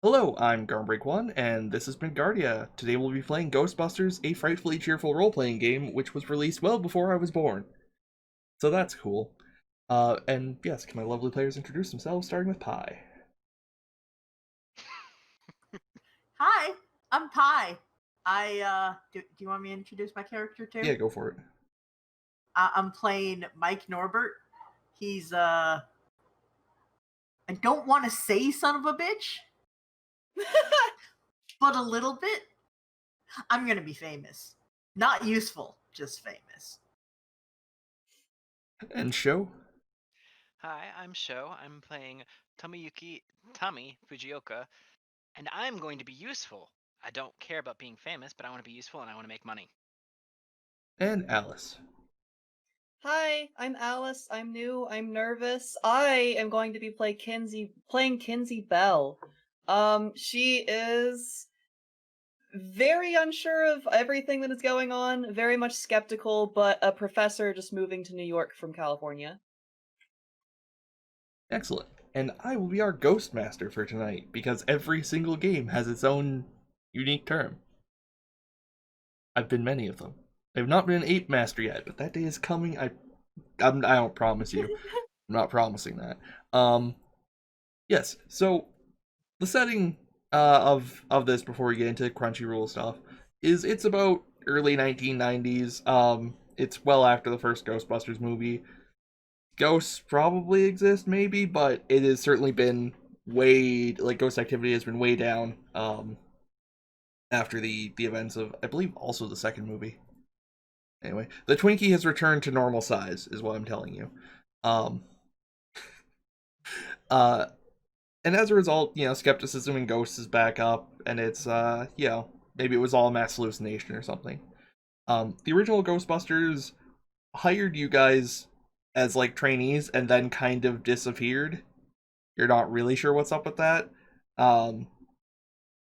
Hello, I'm Garmbreak1, and this has been Guardia. Today we'll be playing Ghostbusters, a frightfully cheerful role-playing game which was released well before I was born. So that's cool. And yes, can my lovely players introduce themselves, starting with Pi? Hi, I'm Pi. Do you want me to introduce my character too? Yeah, go for it. I'm playing Mike Norbert. He's I don't want to say son of a bitch, but a little bit. I'm gonna be famous. Not useful, just famous. And Show? Hi, I'm Sho. I'm playing Tommy Fujioka, and I'm going to be useful. I don't care about being famous, but I want to be useful and I want to make money. And Alice. Hi, I'm Alice. I'm new. I'm nervous. I am going to be playing Kinsey Bell. She is very unsure of everything that is going on, very much skeptical, but a professor just moving to New York from California. Excellent. And I will be our Ghost Master for tonight, because every single game has its own unique term. I've been many of them. I've not been an Ape Master yet, but that day is coming. I don't promise you. I'm not promising that. Yes. So the setting of this before we get into Crunchyroll stuff is it's about early 1990s. It's well after the first Ghostbusters movie. Ghosts probably exist, maybe, but it has certainly been ghost activity has been way down. After the events of I believe also the second movie. Anyway, the Twinkie has returned to normal size, is what I'm telling you. Um, uh, and as a result, skepticism in ghosts is back up, and it's maybe it was all a mass hallucination or something. The original Ghostbusters hired you guys as like trainees and then kind of disappeared. You're not really sure what's up with that. Um,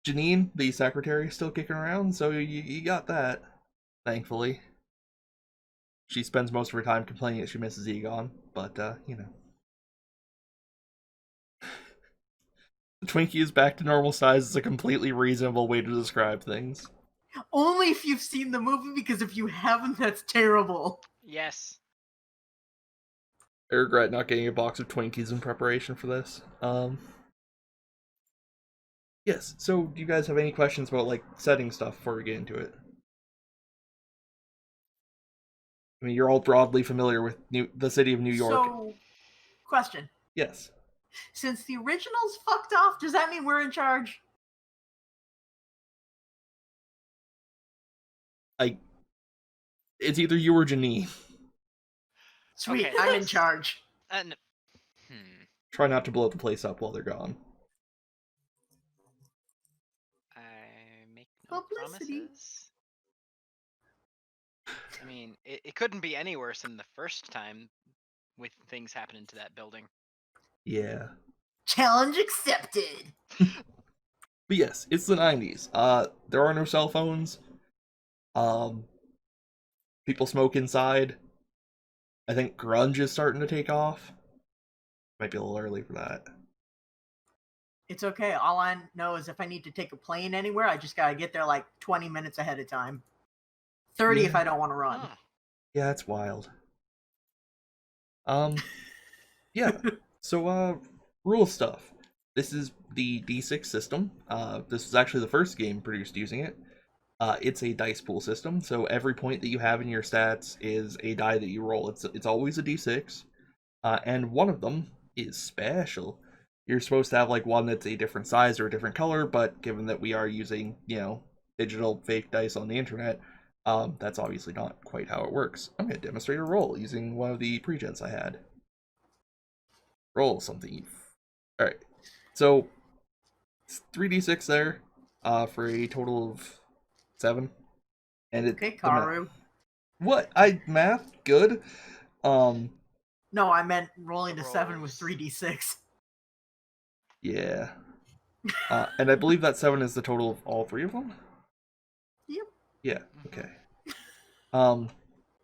Janine, the secretary, is still kicking around, so you got that, thankfully. She spends most of her time complaining that she misses Egon, but the Twinkie is back to normal size is a completely reasonable way to describe things. Only if you've seen the movie, because if you haven't, that's terrible. Yes. I regret not getting a box of Twinkies in preparation for this. Yes, so do you guys have any questions about, like, setting stuff before we get into it? I mean, you're all broadly familiar with the city of New York. So, question. Yes. Since the originals fucked off, does that mean we're in charge? It's either you or Janine. Sweet, Okay, I'm in charge. And Try not to blow the place up while they're gone. I make no Publicity. promises. I mean, it couldn't be any worse than the first time with things happening to that building. Yeah. Challenge accepted. But yes, it's the 90s. There are no cell phones. People smoke inside. I think grunge is starting to take off. Might be a little early for that. It's okay. All I know is if I need to take a plane anywhere, I just gotta get there like 20 minutes ahead of time. 30 if I don't want to run. Huh. Yeah, it's wild. Yeah. So, rule stuff. This is the D6 system. This was actually the first game produced using it. It's a dice pool system, so every point that you have in your stats is a die that you roll. It's always a D6, and one of them is special. You're supposed to have like one that's a different size or a different color, but given that we are using, digital fake dice on the internet, that's obviously not quite how it works. I'm going to demonstrate a roll using one of the pre-gens I had. Roll something. Alright, so 3d6 there, for a total of 7. And Okay, Karu. What? Math? Good? No, I meant rolling to 7 with Rolls. 3d6. Yeah. And I believe that 7 is the total of all 3 of them? Yep. Yeah, Mhm. okay.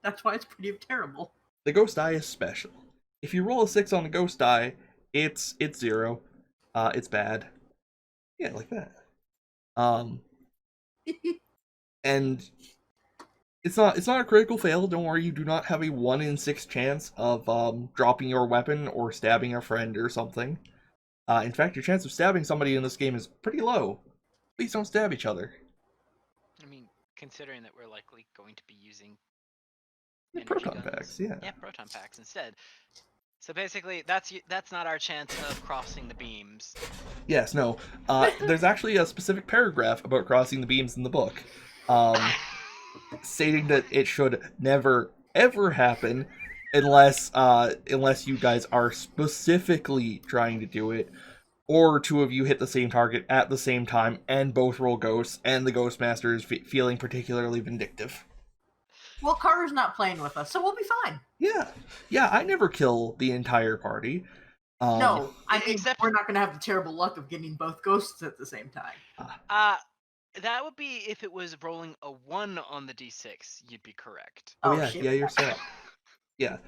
That's why it's pretty terrible. The ghost die is special. If you roll a 6 on the ghost die, it's 0. It's bad. Yeah, like that. And it's not a critical fail. Don't worry, you do not have a 1 in 6 chance of dropping your weapon or stabbing a friend or something. In fact, your chance of stabbing somebody in this game is pretty low. Please don't stab each other. I mean, considering that we're likely going to be using Yeah, energy proton guns. packs, yeah. Yeah, proton packs instead. So basically, that's not our chance of crossing the beams. Yes, no. There's actually a specific paragraph about crossing the beams in the book, stating that it should never ever happen unless you guys are specifically trying to do it, or two of you hit the same target at the same time and both roll ghosts, and the Ghostmaster is feeling particularly vindictive. Well, Carter's not playing with us, so we'll be fine. Yeah, I never kill the entire party. No, I mean, except- we're not going to have the terrible luck of getting both ghosts at the same time. That would be if it was rolling a 1 on the d6. You'd be correct. Oh, Oh, yeah, shit. yeah, you're set. Yeah.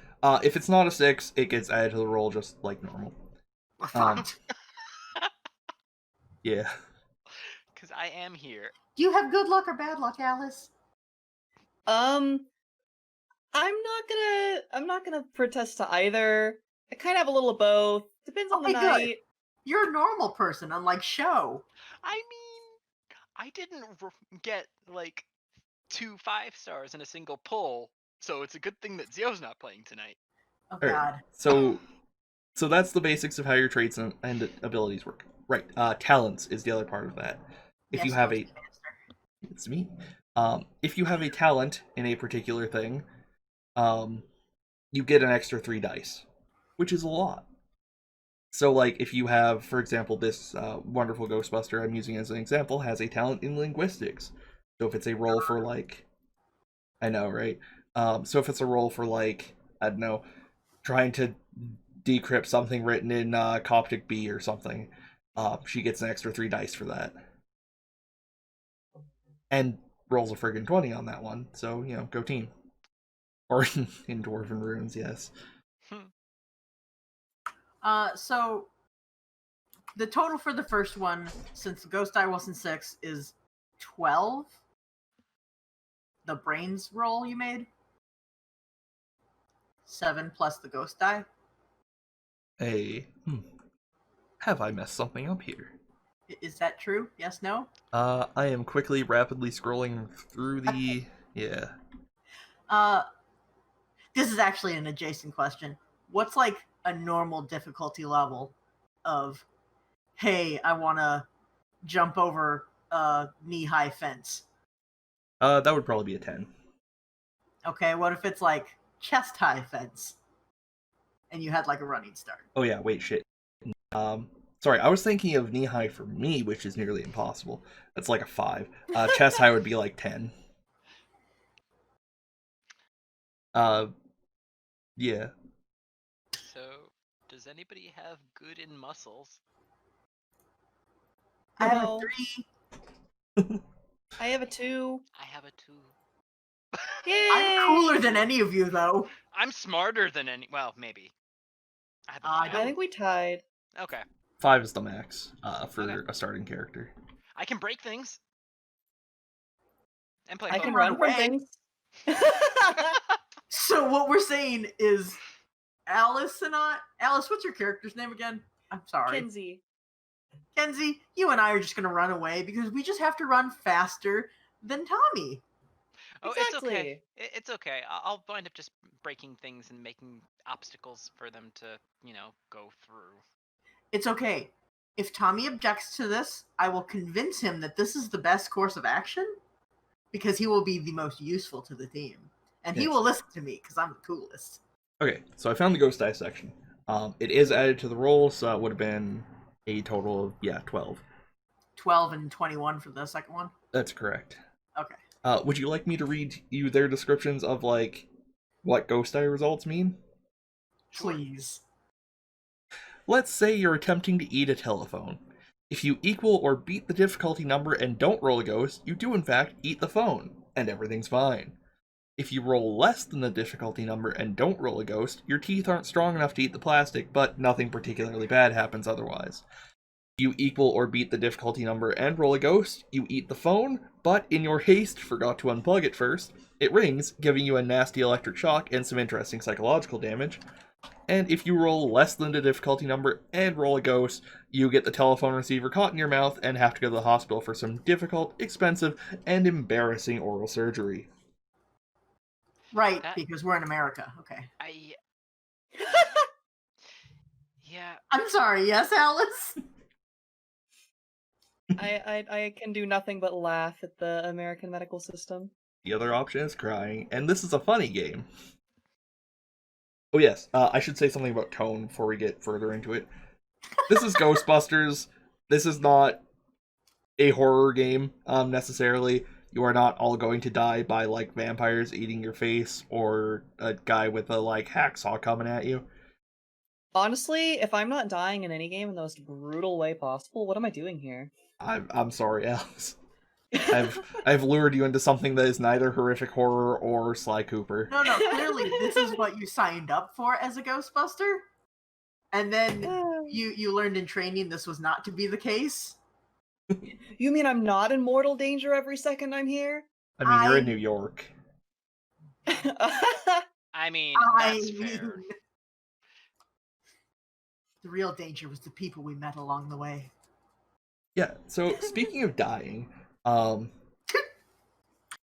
If it's not a 6, it gets added to the roll just like normal. Yeah. Because I am here. Do you have good luck or bad luck, Alice? I'm not gonna protest to either. I kind of have a little of both. Depends on the Okay, good. night. You're a normal person, unlike Show. I mean, I didn't get like 2 5-stars in a single pull, so it's a good thing that Zio's not playing tonight. Oh, Alright, God. So that's the basics of how your traits and abilities work. Right. Talents is the other part of that. If Yes, you have a, Ghostmaster. it's me. If you have a talent in a particular thing, you get an extra 3 dice, which is a lot. So, like, if you have, for example, this wonderful Ghostbuster I'm using as an example has a talent in linguistics. So if it's a roll for, like, I know, right? So if it's a roll for, like, I don't know, trying to decrypt something written in Coptic B or something, she gets an extra 3 dice for that. And rolls a friggin' 20 on that one, so, you know, go team. Or in Dwarven Runes, yes. So the total for the first one, since the ghost die wasn't 6, is 12. The brains roll you made. 7 plus the ghost die. Hey, have I messed something up here? Is that true? Yes, no? I am rapidly scrolling through the... yeah. This is actually an adjacent question. What's like a normal difficulty level of, hey, I want to jump over a knee-high fence? That would probably be a 10. Okay, what if it's like chest-high fence? And you had like a running start. Oh yeah, wait, shit. Sorry, I was thinking of knee high for me, which is nearly impossible. That's like a 5. Chest high would be like 10. Yeah. So, does anybody have good in muscles? I have a No. 3. I have a 2. I have a 2. Yay! I'm cooler than any of you, though. I'm smarter than any. Well, maybe. I have a I 5. I think we tied. Okay. 5 is the max for Okay. a starting character. I can break things. And play I can Pokemon. run from away. things. So what we're saying is Alice and I... Alice, what's your character's name again? I'm sorry. Kinsey. Kenzie, you and I are just going to run away because we just have to run faster than Tommy. Oh, it's okay. Exactly. It's okay. I'll wind up just breaking things and making obstacles for them to, go through. It's okay. If Tommy objects to this, I will convince him that this is the best course of action because he will be the most useful to the team. And he Yes. will listen to me because I'm the coolest. Okay, so I found the ghost die section. It is added to the roll, so it would have been a total of 12. 12 and 21 for the second one. That's correct. Okay. Would you like me to read you their descriptions of like what ghost die results mean? Please. Let's say you're attempting to eat a telephone. If you equal or beat the difficulty number and don't roll a ghost, you do in fact eat the phone, and everything's fine. If you roll less than the difficulty number and don't roll a ghost, your teeth aren't strong enough to eat the plastic, but nothing particularly bad happens otherwise. If You equal or beat the difficulty number and roll a ghost. You eat the phone, but in your haste forgot to unplug it first. It rings, giving you a nasty electric shock and some interesting psychological damage. And if you roll less than the difficulty number and roll a ghost, you get the telephone receiver caught in your mouth and have to go to the hospital for some difficult, expensive, and embarrassing oral surgery. Right, because we're in America. Okay. Yeah. I'm sorry. Yes, Alice? I can do nothing but laugh at the American medical system. The other option is crying, and this is a funny game. Oh yes, I should say something about tone before we get further into it. This is Ghostbusters. This is not a horror game, necessarily. You are not all going to die by, like, vampires eating your face, or a guy with a, like, hacksaw coming at you. Honestly, if I'm not dying in any game in the most brutal way possible, what am I doing here? I'm sorry, Alex. I've lured you into something that is neither horrific horror or Sly Cooper. No, clearly this is what you signed up for as a Ghostbuster. And then you learned in training this was not to be the case. You mean I'm not in mortal danger every second I'm here? I mean, you're in New York. I mean, that's fair. The real danger was the people we met along the way. Yeah, so speaking of dying,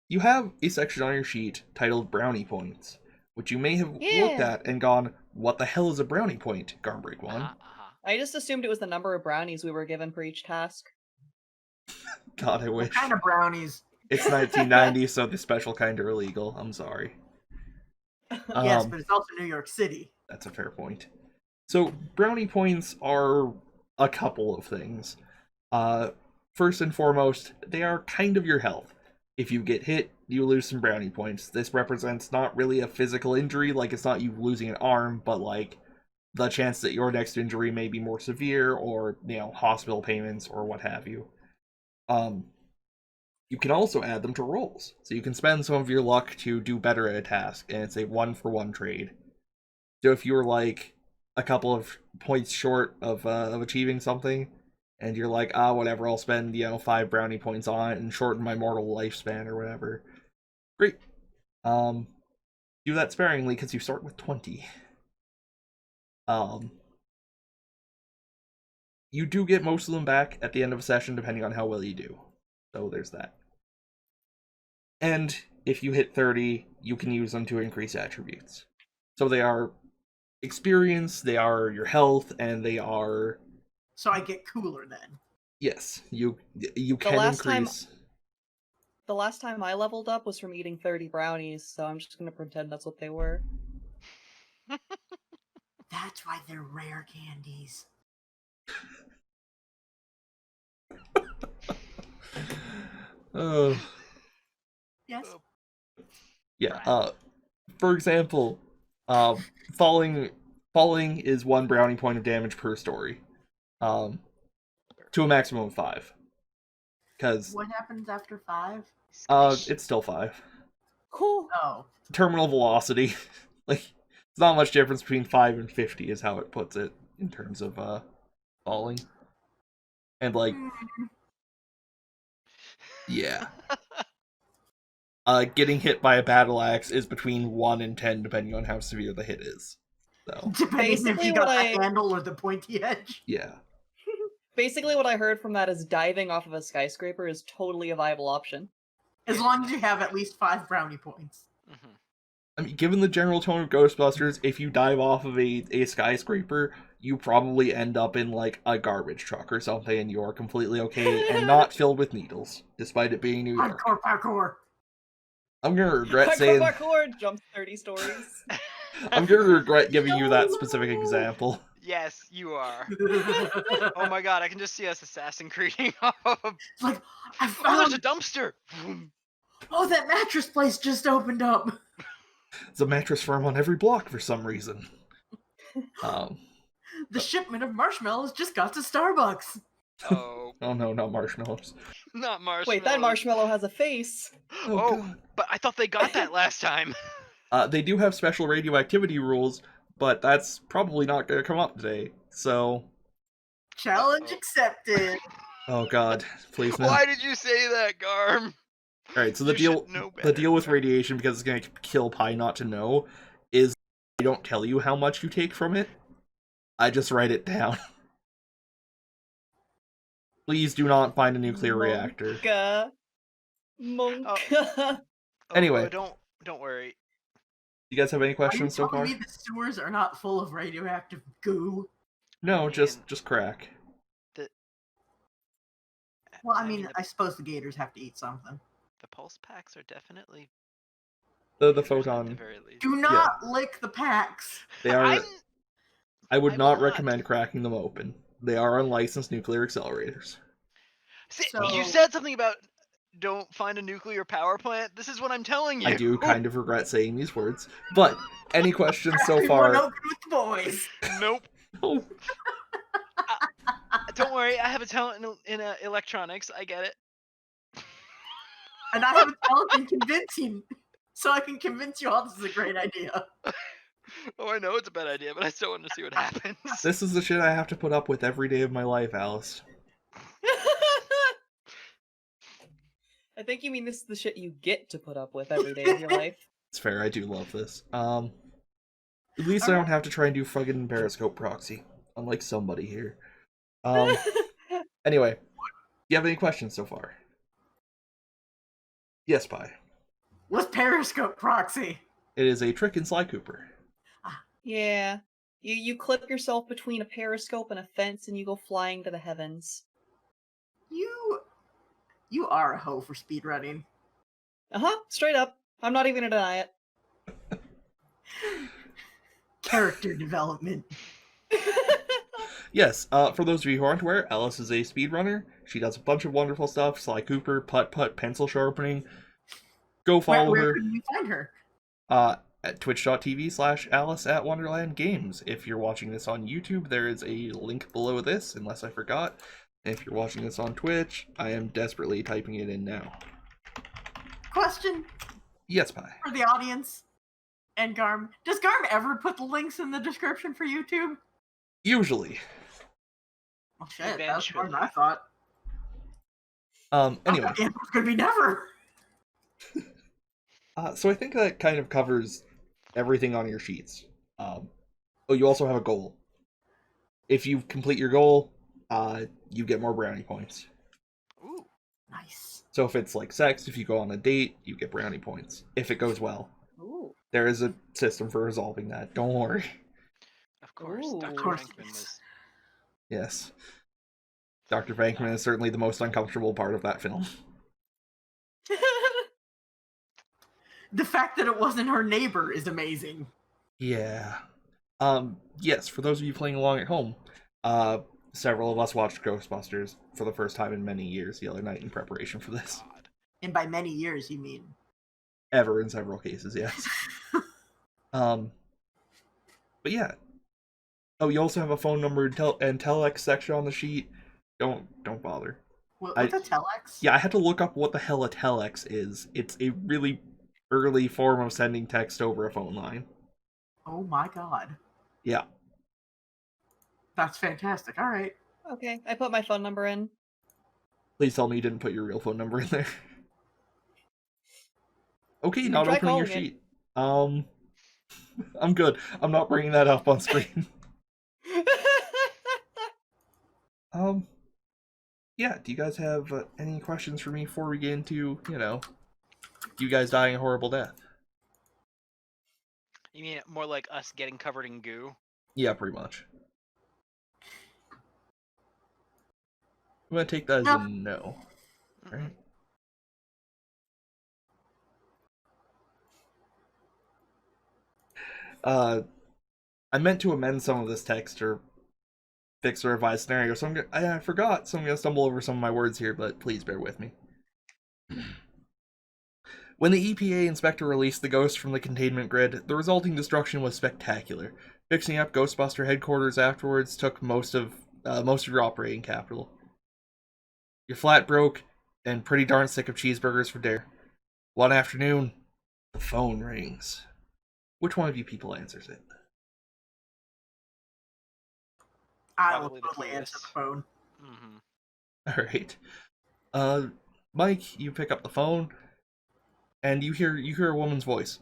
you have a section on your sheet titled Brownie Points, which you may have looked at and gone, what the hell is a brownie point, Garmbreak 1? I just assumed it was the number of brownies we were given for each task. God, I wish. What kind of brownies? It's 1990, so the special kind are illegal. I'm sorry. Yes, but it's also New York City. That's a fair point. So, brownie points are a couple of things. First and foremost, they are kind of your health. If you get hit, you lose some brownie points. This represents not really a physical injury, like it's not you losing an arm, but like the chance that your next injury may be more severe, or, you know, hospital payments or what have you. You can also add them to rolls, so you can spend some of your luck to do better at a task, and it's a 1-for-1 trade. So if you're like a couple of points short of achieving something, and you're like, whatever, I'll spend, 5 brownie points on it and shorten my mortal lifespan or whatever. Great. Do that sparingly because you start with 20. You do get most of them back at the end of a session, depending on how well you do. So there's that. And if you hit 30, you can use them to increase attributes. So they are experience, they are your health, and they are... So I get cooler then. Yes, you can increase... The last time I leveled up was from eating 30 brownies, so I'm just going to pretend that's what they were. That's why they're rare candies. Yes. Yeah. For example, falling is 1 brownie point of damage per story, to a maximum of 5. Because what happens after 5? It's still 5. Cool. Oh. Terminal velocity, like it's not much difference between 5 and 50, is how it puts it in terms of falling, and like. Yeah. Getting hit by a battle axe is between 1 and 10, depending on how severe the hit is. So. Depending if you got the handle or the pointy edge. Yeah. Basically, what I heard from that is diving off of a skyscraper is totally a viable option. As long as you have at least 5 brownie points. Mm-hmm. I mean, given the general tone of Ghostbusters, if you dive off of a skyscraper, you probably end up in, like, a garbage truck or something, and you're completely okay and not filled with needles, despite it being New York. Parkour. I'm gonna regret saying... Parkour, jump 30 stories. I'm gonna regret giving you that specific example. Yes, you are. Oh my god, I can just see us Assassin Creeding off of... Like, I found... Oh, there's a dumpster! Oh, that mattress place just opened up! It's a mattress firm on every block for some reason. The shipment of marshmallows just got to Starbucks! Oh. Oh no, not marshmallows. Not marshmallows. Wait, that marshmallow has a face. Oh, but I thought they got that last time. They do have special radioactivity rules, but that's probably not going to come up today, so... Challenge Uh-oh. accepted. Oh god, please no. Why did you say that, Garm? Alright, so the You should deal know the better. deal with radiation, because it's gonna kill Pi not to know, is I don't tell you how much you take from it. I just write it down. Please do not find a nuclear reactor. Monka. Anyway. Don't worry. You guys have any Are you questions so telling far? me the sewers are not full of radioactive goo? No, I just mean- crack. Well, I mean, the, I suppose the gators have to eat something. the pulse packs are definitely The dangerous, at the photon. very least. Do not lick the packs. They are. I'm, I would I not will not. recommend cracking them open. They are unlicensed nuclear accelerators. See, So- you said something about don't find a nuclear power plant. This is what I'm telling you. I do kind of regret saying these words. But any questions so Everyone far? open with the boys. Nope. Oh, Don't worry. I have a talent in electronics. I get it. And I have a talent in convincing, so I can convince you all this is a great idea. Oh, I know it's a bad idea, but I still want to see what happens. this is the shit I have to put up with every day of my life, Alice. I think you mean this is the shit you get to put up with every day of your life. It's fair. I do love this. At least I don't have to try and do fucking Periscope proxy, unlike somebody here. Anyway, do you have any questions so far? Yes, Pi. What's Periscope proxy? It is a trick in Sly Cooper. Yeah. You clip yourself between a periscope and a fence and you go flying to the heavens. You are a hoe for speedrunning. Straight up. I'm not even gonna deny it. Character development. Yes, for those of you who aren't aware, Alice is a speedrunner. She does a bunch of wonderful stuff. Sly Cooper, putt-putt, pencil sharpening. Go follow Where her can we find her? at twitch.tv/Alice@WonderlandGames. If you're watching this on YouTube, there is a link below this, unless I forgot. And if you're watching this on Twitch, I am desperately typing it in now. Question Yes, Pi. for the audience and Garm. Does Garm ever put the links in the description for YouTube? Usually. Well, shit, that was more than Eventually. I thought. Anyway. It was gonna be never. So I think that kind of covers everything on your sheets. Oh, you also have a goal. If you complete your goal, you get more brownie points. Ooh. Nice. So if it's like sex, if you go on a date, you get brownie points. If it goes well. Ooh. There is a system for resolving that. Don't worry. Of course, Ooh. Dr. Of course Venkman it is. was. Yes. Dr. Venkman is certainly the most uncomfortable part of that film. The fact that it wasn't her neighbor is amazing. Yeah. Yes, for those of you playing along at home, several of us watched Ghostbusters for the first time in many years the other night in preparation for this. God. And by many years, you mean. Ever in several cases, yes. But yeah. Oh, you also have a phone number and telex section on the sheet. Don't bother. What's a telex? Yeah, I had to look up what the hell a telex is. It's a really early form of sending text over a phone line. Oh my god. Yeah. That's fantastic. All right. Okay, I put my phone number in. Please tell me you didn't put your real phone number in there. Okay, not Try opening your calling it. sheet. I'm good. I'm not bringing that up on screen. Yeah, do you guys have any questions for me before we get into, you guys dying a horrible death? You mean more like us getting covered in goo? Yeah, pretty much. I'm gonna take that as No. a no. Right? I meant to amend some of this text or fix or revise scenario, so I forgot, so I'm gonna stumble over some of my words here, but please bear with me. When the EPA inspector released the ghost from the containment grid, the resulting destruction was spectacular. Fixing up Ghostbuster headquarters afterwards took most of your operating capital. You're flat broke and pretty darn sick of cheeseburgers for dinner. One afternoon, the phone rings. Which one of you people answers it? I will Probably the totally answer cutest. the phone. Mm-hmm. All right. Mike, you pick up the phone, and you hear a woman's voice.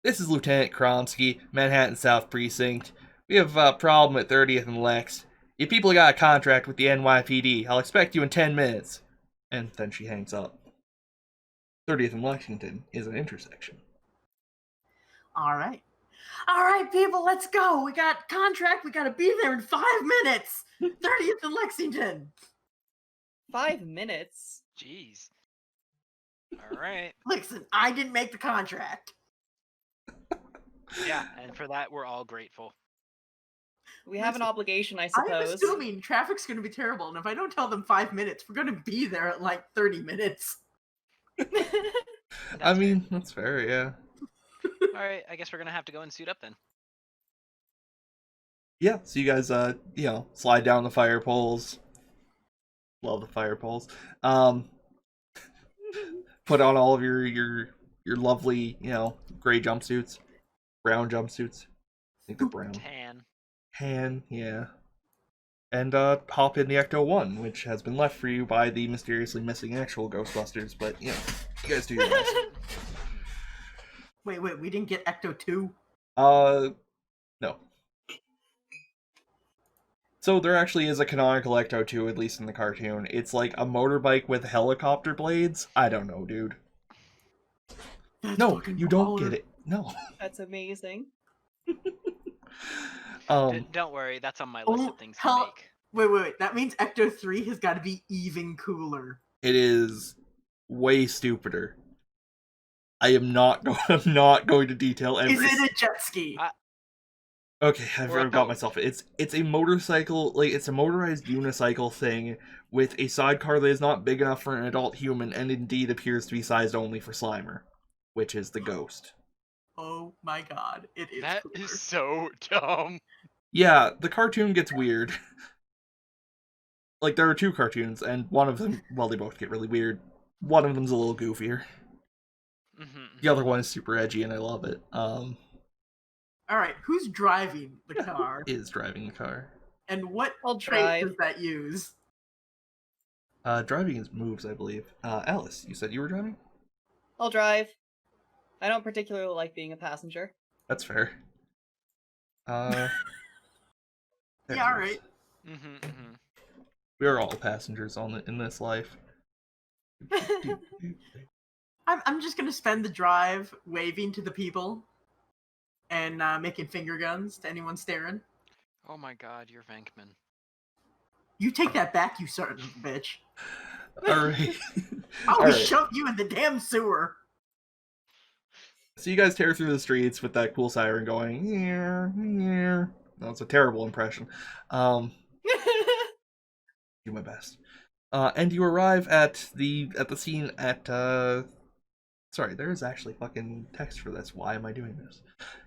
This is Lieutenant Kronsky, Manhattan South Precinct. We have a problem at 30th and Lex. You people got a contract with the NYPD. I'll expect you in 10 minutes. And then she hangs up. 30th and Lexington is an intersection. All right, people, let's go. We got contract. We got to be there in 5 minutes. 30th and Lexington. 5 minutes? Jeez. All right. Listen, I didn't make the contract. Yeah, and for that, we're all grateful. We have an Listen, obligation, I I'm suppose. assuming traffic's going to be terrible, and if I don't tell them 5 minutes, we're going to be there at like 30 minutes. I mean, that's fair, yeah. All right, I guess we're gonna have to go and suit up then. Yeah, so you guys, slide down the fire poles. Love the fire poles. Put on all of your lovely, gray jumpsuits, brown jumpsuits. I think they're brown. Tan, yeah. And hop in the Ecto 1, which has been left for you by the mysteriously missing actual Ghostbusters, but, you guys do your best. Wait, we didn't get Ecto 2? No. So there actually is a canonical Ecto 2, at least in the cartoon. It's like a motorbike with helicopter blades. I don't know, dude. That's No, fucking you don't baller. get it. No. That's amazing. Don't worry, that's on my list of things to hell- make. Wait. That means Ecto 3 has got to be even cooler. It is way stupider. I'm not going to detail every. Is it a jet ski? Okay, I've Or a got boat. myself. It's a motorcycle, like it's a motorized unicycle thing with a sidecar that is not big enough for an adult human, and indeed appears to be sized only for Slimer, which is the Ghost. Oh my god, it is That cooler. is so dumb. Yeah, the cartoon gets weird. Like there are two cartoons, and one of them, well, they both get really weird. One of them's a little goofier. Mm-hmm. The other one is super edgy, and I love it. Alright, who's driving the car? Is driving the car. And what I'll trait drive. does that use? Driving is moves, I believe. Alice, you said you were driving? I'll drive. I don't particularly like being a passenger. That's fair. Yeah, alright. Mm-hmm. We are all passengers in this life. I'm just gonna spend the drive waving to the people and making finger guns to anyone staring. Oh my god, you're Venkman. You take that back, you son of a bitch. Alright. I'll Alright. shove you in the damn sewer. So you guys tear through the streets with that cool siren going, yeah, yeah. That was a terrible impression. Do my best. And you arrive at the scene at sorry, there is actually fucking text for this. Why am I doing this?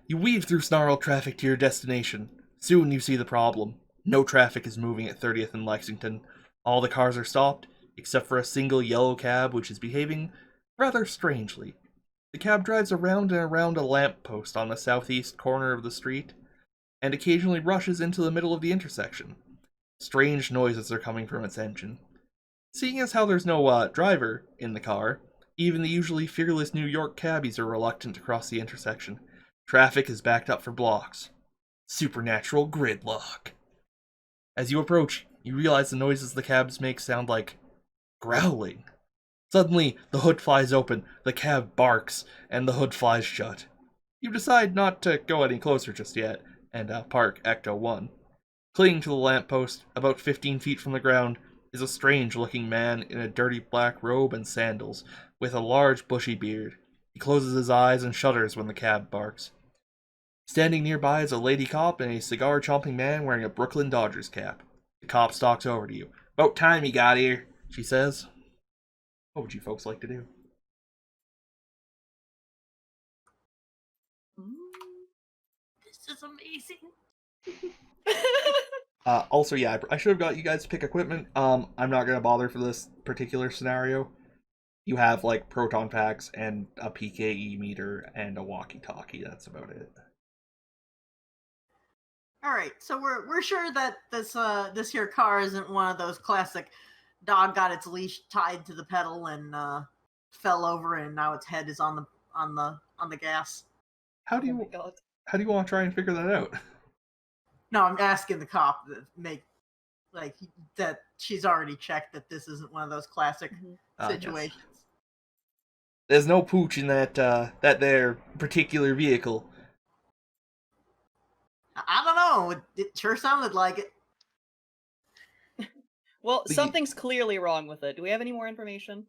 You weave through snarled traffic to your destination. Soon you see the problem. No traffic is moving at 30th and Lexington. All the cars are stopped, except for a single yellow cab which is behaving rather strangely. The cab drives around and around a lamppost on the southeast corner of the street, and occasionally rushes into the middle of the intersection. Strange noises are coming from its engine. Seeing as how there's no driver in the car, even the usually fearless New York cabbies are reluctant to cross the intersection. Traffic is backed up for blocks. Supernatural gridlock. As you approach, you realize the noises the cabs make sound like growling. Suddenly, the hood flies open, the cab barks, and the hood flies shut. You decide not to go any closer just yet, and park Ecto 1. Clinging to the lamppost, about 15 feet from the ground, is a strange-looking man in a dirty black robe and sandals, with a large bushy beard. He closes his eyes and shudders when the cab barks. Standing nearby is a lady cop and a cigar-chomping man wearing a Brooklyn Dodgers cap. The cop stalks over to you. "About time you got here," she says. What would you folks like to do? This is amazing. Also, yeah, I should have got you guys to pick equipment. I'm not gonna bother for this particular scenario. You have like proton packs and a PKE meter and a walkie-talkie. That's about it. All right, so we're sure that this here car isn't one of those classic dog got its leash tied to the pedal and fell over and now its head is on the gas. How do Oh my you god. how do you want to try and figure that out? No, I'm asking the cop to make like that she's already checked that this isn't one of those classic Mhm. Yes. situations. There's no pooch in that there particular vehicle. I don't know. It sure sounded like it. Well, The- something's clearly wrong with it. Do we have any more information?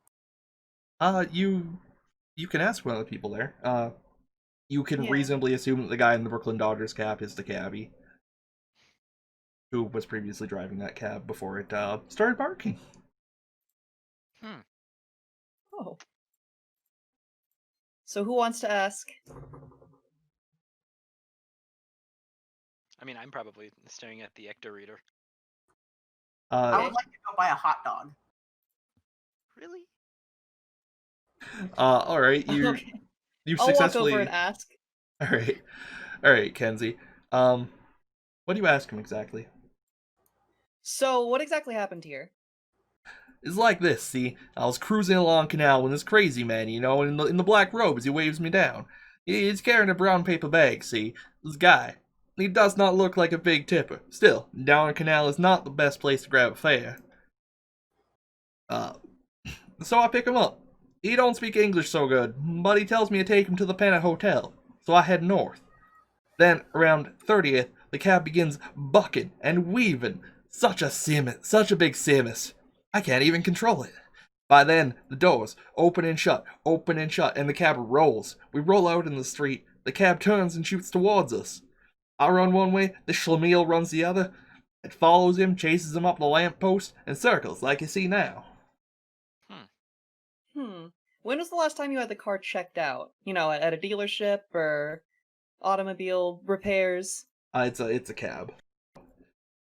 You can ask one of the people there. You can Yeah. reasonably assume that the guy in the Brooklyn Dodgers cap is the cabbie, who was previously driving that cab before it started barking. Oh. So who wants to ask? I mean, I'm probably staring at the Ecto reader. I Uh, would like to go buy a hot dog. Really? all right, Okay. you've I'll walk successfully. over and ask. All right, Kenzie. What do you ask him exactly? So, what exactly happened here? It's like this, see? I was cruising along canal when this crazy man, in the black robes, he waves me down. He's carrying a brown paper bag, see? This guy. He does not look like a big tipper. Still, down a canal is not the best place to grab a fare. So I pick him up. He don't speak English so good, but he tells me to take him to the Pennant Hotel. So I head north. Then, around 30th, the cab begins bucking and weaving. Such a big simus. I can't even control it. By then, the doors open and shut, and the cab rolls. We roll out in the street. The cab turns and shoots towards us. I run one way, the schlemiel runs the other. It follows him, chases him up the lamppost, and circles like you see now. When was the last time you had the car checked out? You know, at a dealership or automobile repairs? It's a cab.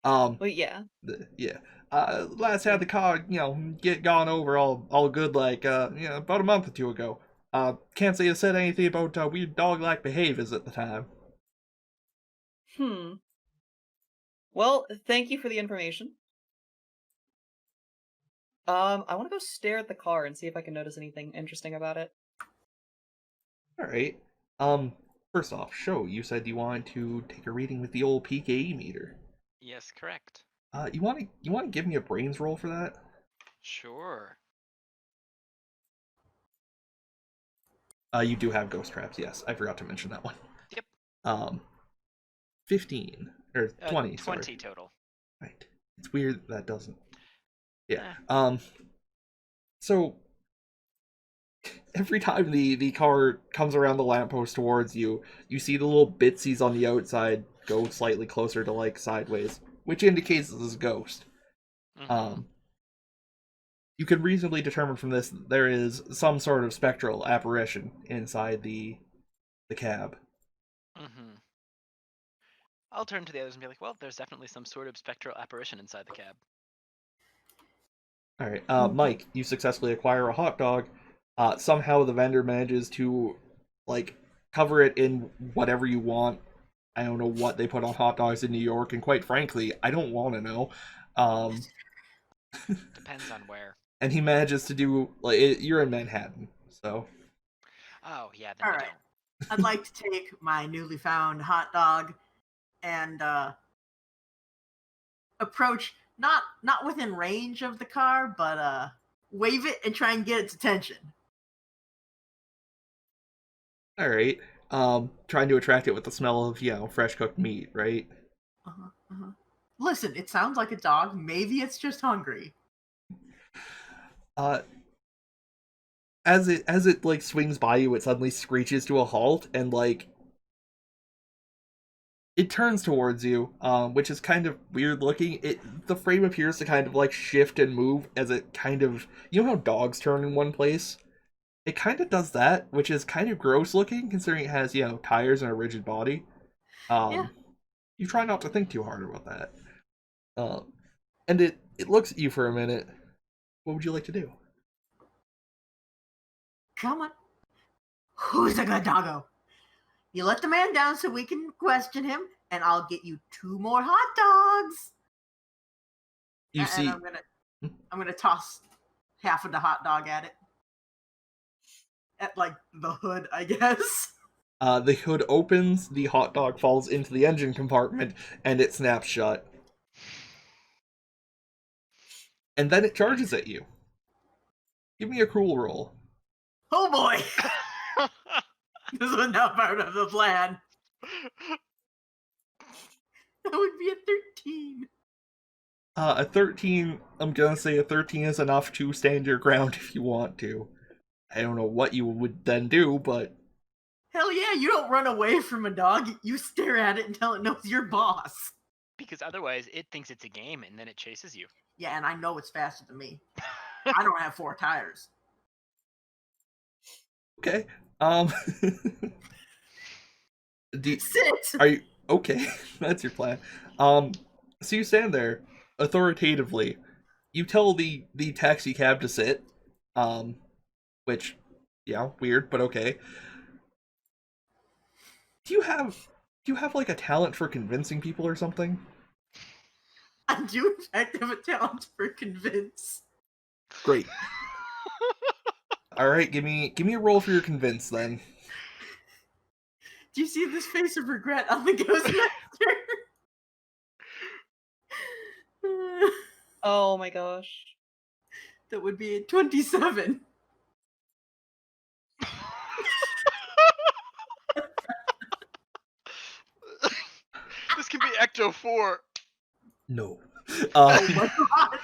Well, yeah. Yeah. Last had the car, get gone over all good like about a month or two ago. Can't say it said anything about weird dog-like behaviors at the time. Well, thank you for the information. I want to go stare at the car and see if I can notice anything interesting about it. All right. First off, you said you wanted to take a reading with the old PKE meter. Yes, correct. You want to give me a brains roll for that? Sure. You do have ghost traps. Yes, I forgot to mention that one. Yep. 15 or 20. 20 sorry. total. Right. It's weird that doesn't. Yeah. Eh. So every time the car comes around the lamppost towards you, you see the little bitsies on the outside go slightly closer to like sideways, which indicates this is a ghost. Mhm. You could reasonably determine from this that there is some sort of spectral apparition inside the cab. I'll turn to the others and be like, well, there's definitely some sort of spectral apparition inside the cab. All right, Mike, you successfully acquire a hot dog. Somehow the vendor manages to like cover it in whatever you want. I don't know what they put on hot dogs in New York, and quite frankly, I don't want to know. Depends on where. And he manages to do you're in Manhattan, so. Oh, yeah, then All we right. don't. I'd like to take my newly found hot dog and approach not within range of the car, but wave it and try and get its attention. All right. Trying to attract it with the smell of fresh cooked meat, right? Listen, it sounds like a dog. Maybe it's just hungry. As it like swings by you, it suddenly screeches to a halt and it turns towards you, which is kind of weird looking. The frame appears to kind of like shift and move as it kind of, how dogs turn in one place? It kind of does that, which is kind of gross looking considering it has, tires and a rigid body. Yeah. You try not to think too hard about that. And it looks at you for a minute. What would you like to do? Come on. Who's a good doggo? You let the man down so we can question him, and I'll get you 2 more hot dogs. You And see, I'm gonna toss half of the hot dog at it. At like the hood, I guess. the hood opens, the hot dog falls into the engine compartment, and it snaps shut. And then it charges at you. Give me a cruel roll. Oh boy! This was not part of the plan. That would be a 13. A 13, I'm gonna say a 13 is enough to stand your ground if you want to. I don't know what you would then do, but... Hell yeah, you don't run away from a dog. You stare at it until it knows you're boss. Because otherwise, it thinks it's a game and then it chases you. Yeah, and I know it's faster than me. I don't have 4 tires. Okay. Sit! Are you... Okay, that's your plan. So you stand there, authoritatively. You tell the taxi cab to sit. Which, yeah, weird, but okay. Do you have like a talent for convincing people or something? I do in fact have a talent for convince. Great. All right, give me a roll for your convince then. Do you see this face of regret on the Ghostmaster? Oh my gosh. That would be a 27. This can be Ecto 4. No. Oh my god.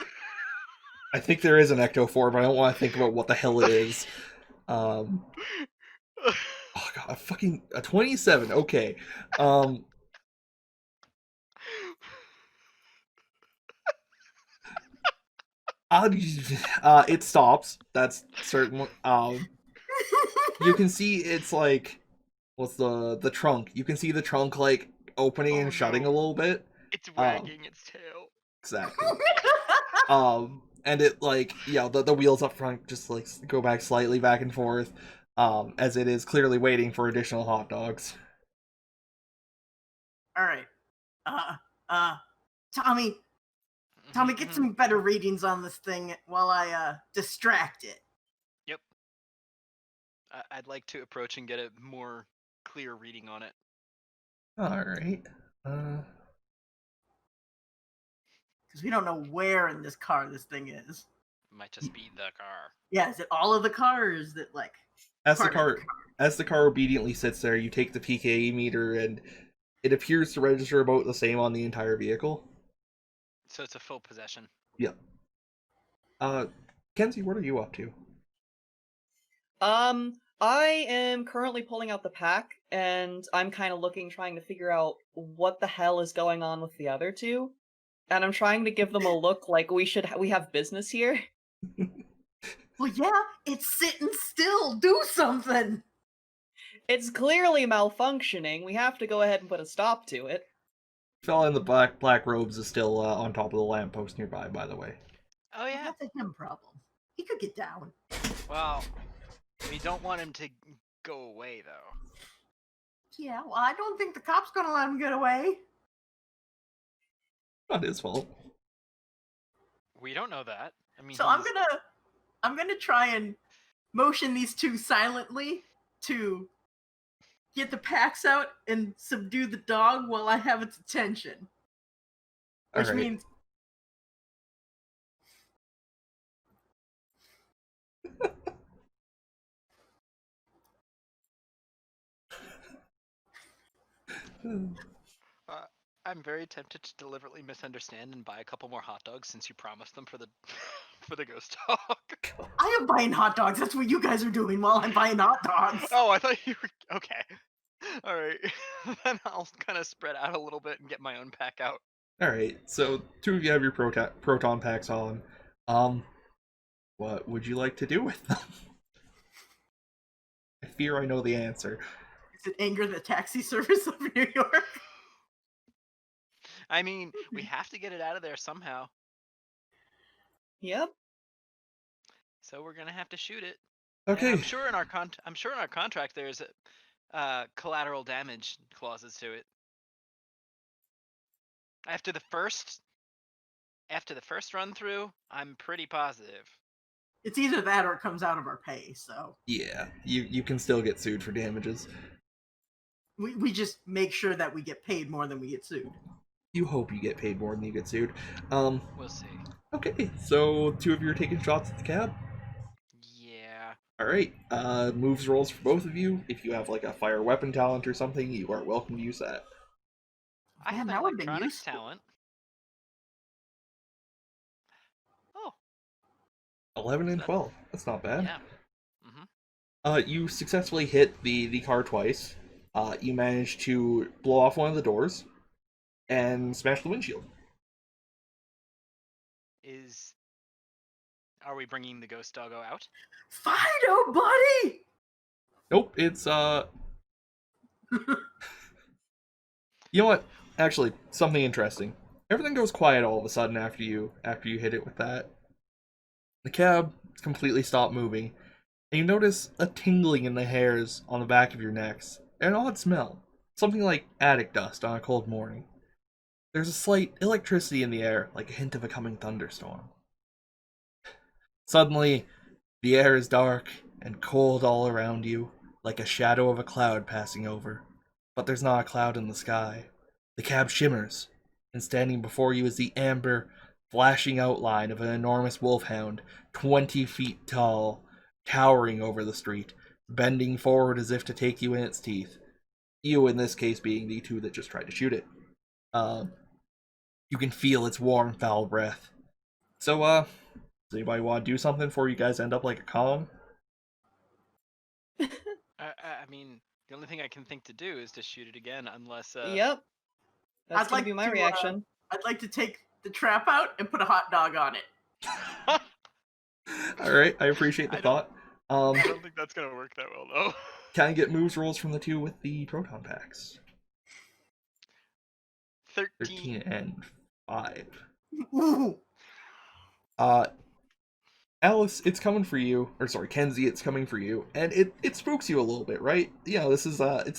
I think there is an Ecto 4, but I don't want to think about what the hell it is. Oh god, a 27. Okay. It stops. That's certain. You can see it's like, what's the trunk? You can see the trunk like opening and shutting a little bit. It's wagging its tail. Exactly. And it like, yeah, the wheels up front just like go back slightly back and forth, as it is clearly waiting for additional hot dogs. All right. Tommy, get some better readings on this thing while I distract it. Yep. I'd like to approach and get a more clear reading on it. All right. Because we don't know where in this car this thing is. It might just be the car. Yeah, is it all of the cars that like? As the part of car obediently sits there, you take the PKE meter, and it appears to register about the same on the entire vehicle. So it's a full possession. Yep. Kenzie, what are you up to? I am currently pulling out the pack, and I'm kind of trying to figure out what the hell is going on with the other two. And I'm trying to give them a look like we have business here. Well, yeah, it's sitting still. Do something. It's clearly malfunctioning. We have to go ahead and put a stop to it. Fella in the black robes is still on top of the lamppost nearby, by the way. Oh yeah. That's a him problem. He could get down. Well, we don't want him to go away though. Yeah, well, I don't think the cop's gonna let him get away. Not his fault. We don't know that. I mean, So I'm gonna try and motion these two silently to get the packs out and subdue the dog while I have its attention. Which Alright. means I'm very tempted to deliberately misunderstand and buy a couple more hot dogs since you promised them for the for the ghost dog. I am buying hot dogs. That's what you guys are doing while I'm buying hot dogs. Oh, I thought you were okay. All right, then I'll kind of spread out a little bit and get my own pack out. Alright, so two of you have your proton packs on. What would you like to do with them? I fear I know the answer. Does it anger the taxi service of New York? I mean, we have to get it out of there somehow, Yep. so we're gonna have to shoot it. Okay. And I'm sure in our contract there's collateral damage clauses to it. After the first run through, I'm pretty positive. It's either that or it comes out of our pay. So Yeah, you can still get sued for damages. we just make sure that we get paid more than we get sued. You hope you get paid more than you get sued. We'll see. Okay, so 2 of you are taking shots at the cab. Yeah. All right. Moves rolls for both of you. If you have like a fire weapon talent or something, you are welcome to use that. I have an that would've been electronics useful. talent. Oh, 11 and So 12. That's not bad. yeah. Mm-hmm. You successfully hit the car twice. You managed to blow off one of the doors and smash the windshield. Are we bringing the ghost doggo out? Fido, buddy. Nope, it's You know what? Actually, something interesting. Everything goes quiet all of a sudden after you hit it with that. The cab completely stopped moving, and you notice a tingling in the hairs on the back of your necks, and an odd smell. Something like attic dust on a cold morning. There's a slight electricity in the air, like a hint of a coming thunderstorm. Suddenly, the air is dark and cold all around you, like a shadow of a cloud passing over. But there's not a cloud in the sky. The cab shimmers, and standing before you is the amber, flashing outline of an enormous wolfhound, 20 feet tall, towering over the street, bending forward as if to take you in its teeth. You, in this case, being the 2 that just tried to shoot it. You can feel its warm, foul breath. So, does anybody want to do something before you guys end up like a column? I mean, the only thing I can think to do is to shoot it again, unless. Yep. That's I'd gonna like be my to, reaction. I'd like to take the trap out and put a hot dog on it. Alright, I appreciate the thought. I don't think that's gonna work that well, though. Can I get moves rolls from the 2 with the proton packs? 13 and 5. Ooh. Alice, it's coming for you. Or sorry, Kenzie, it's coming for you. And it spooks you a little bit, right? You know, this is it's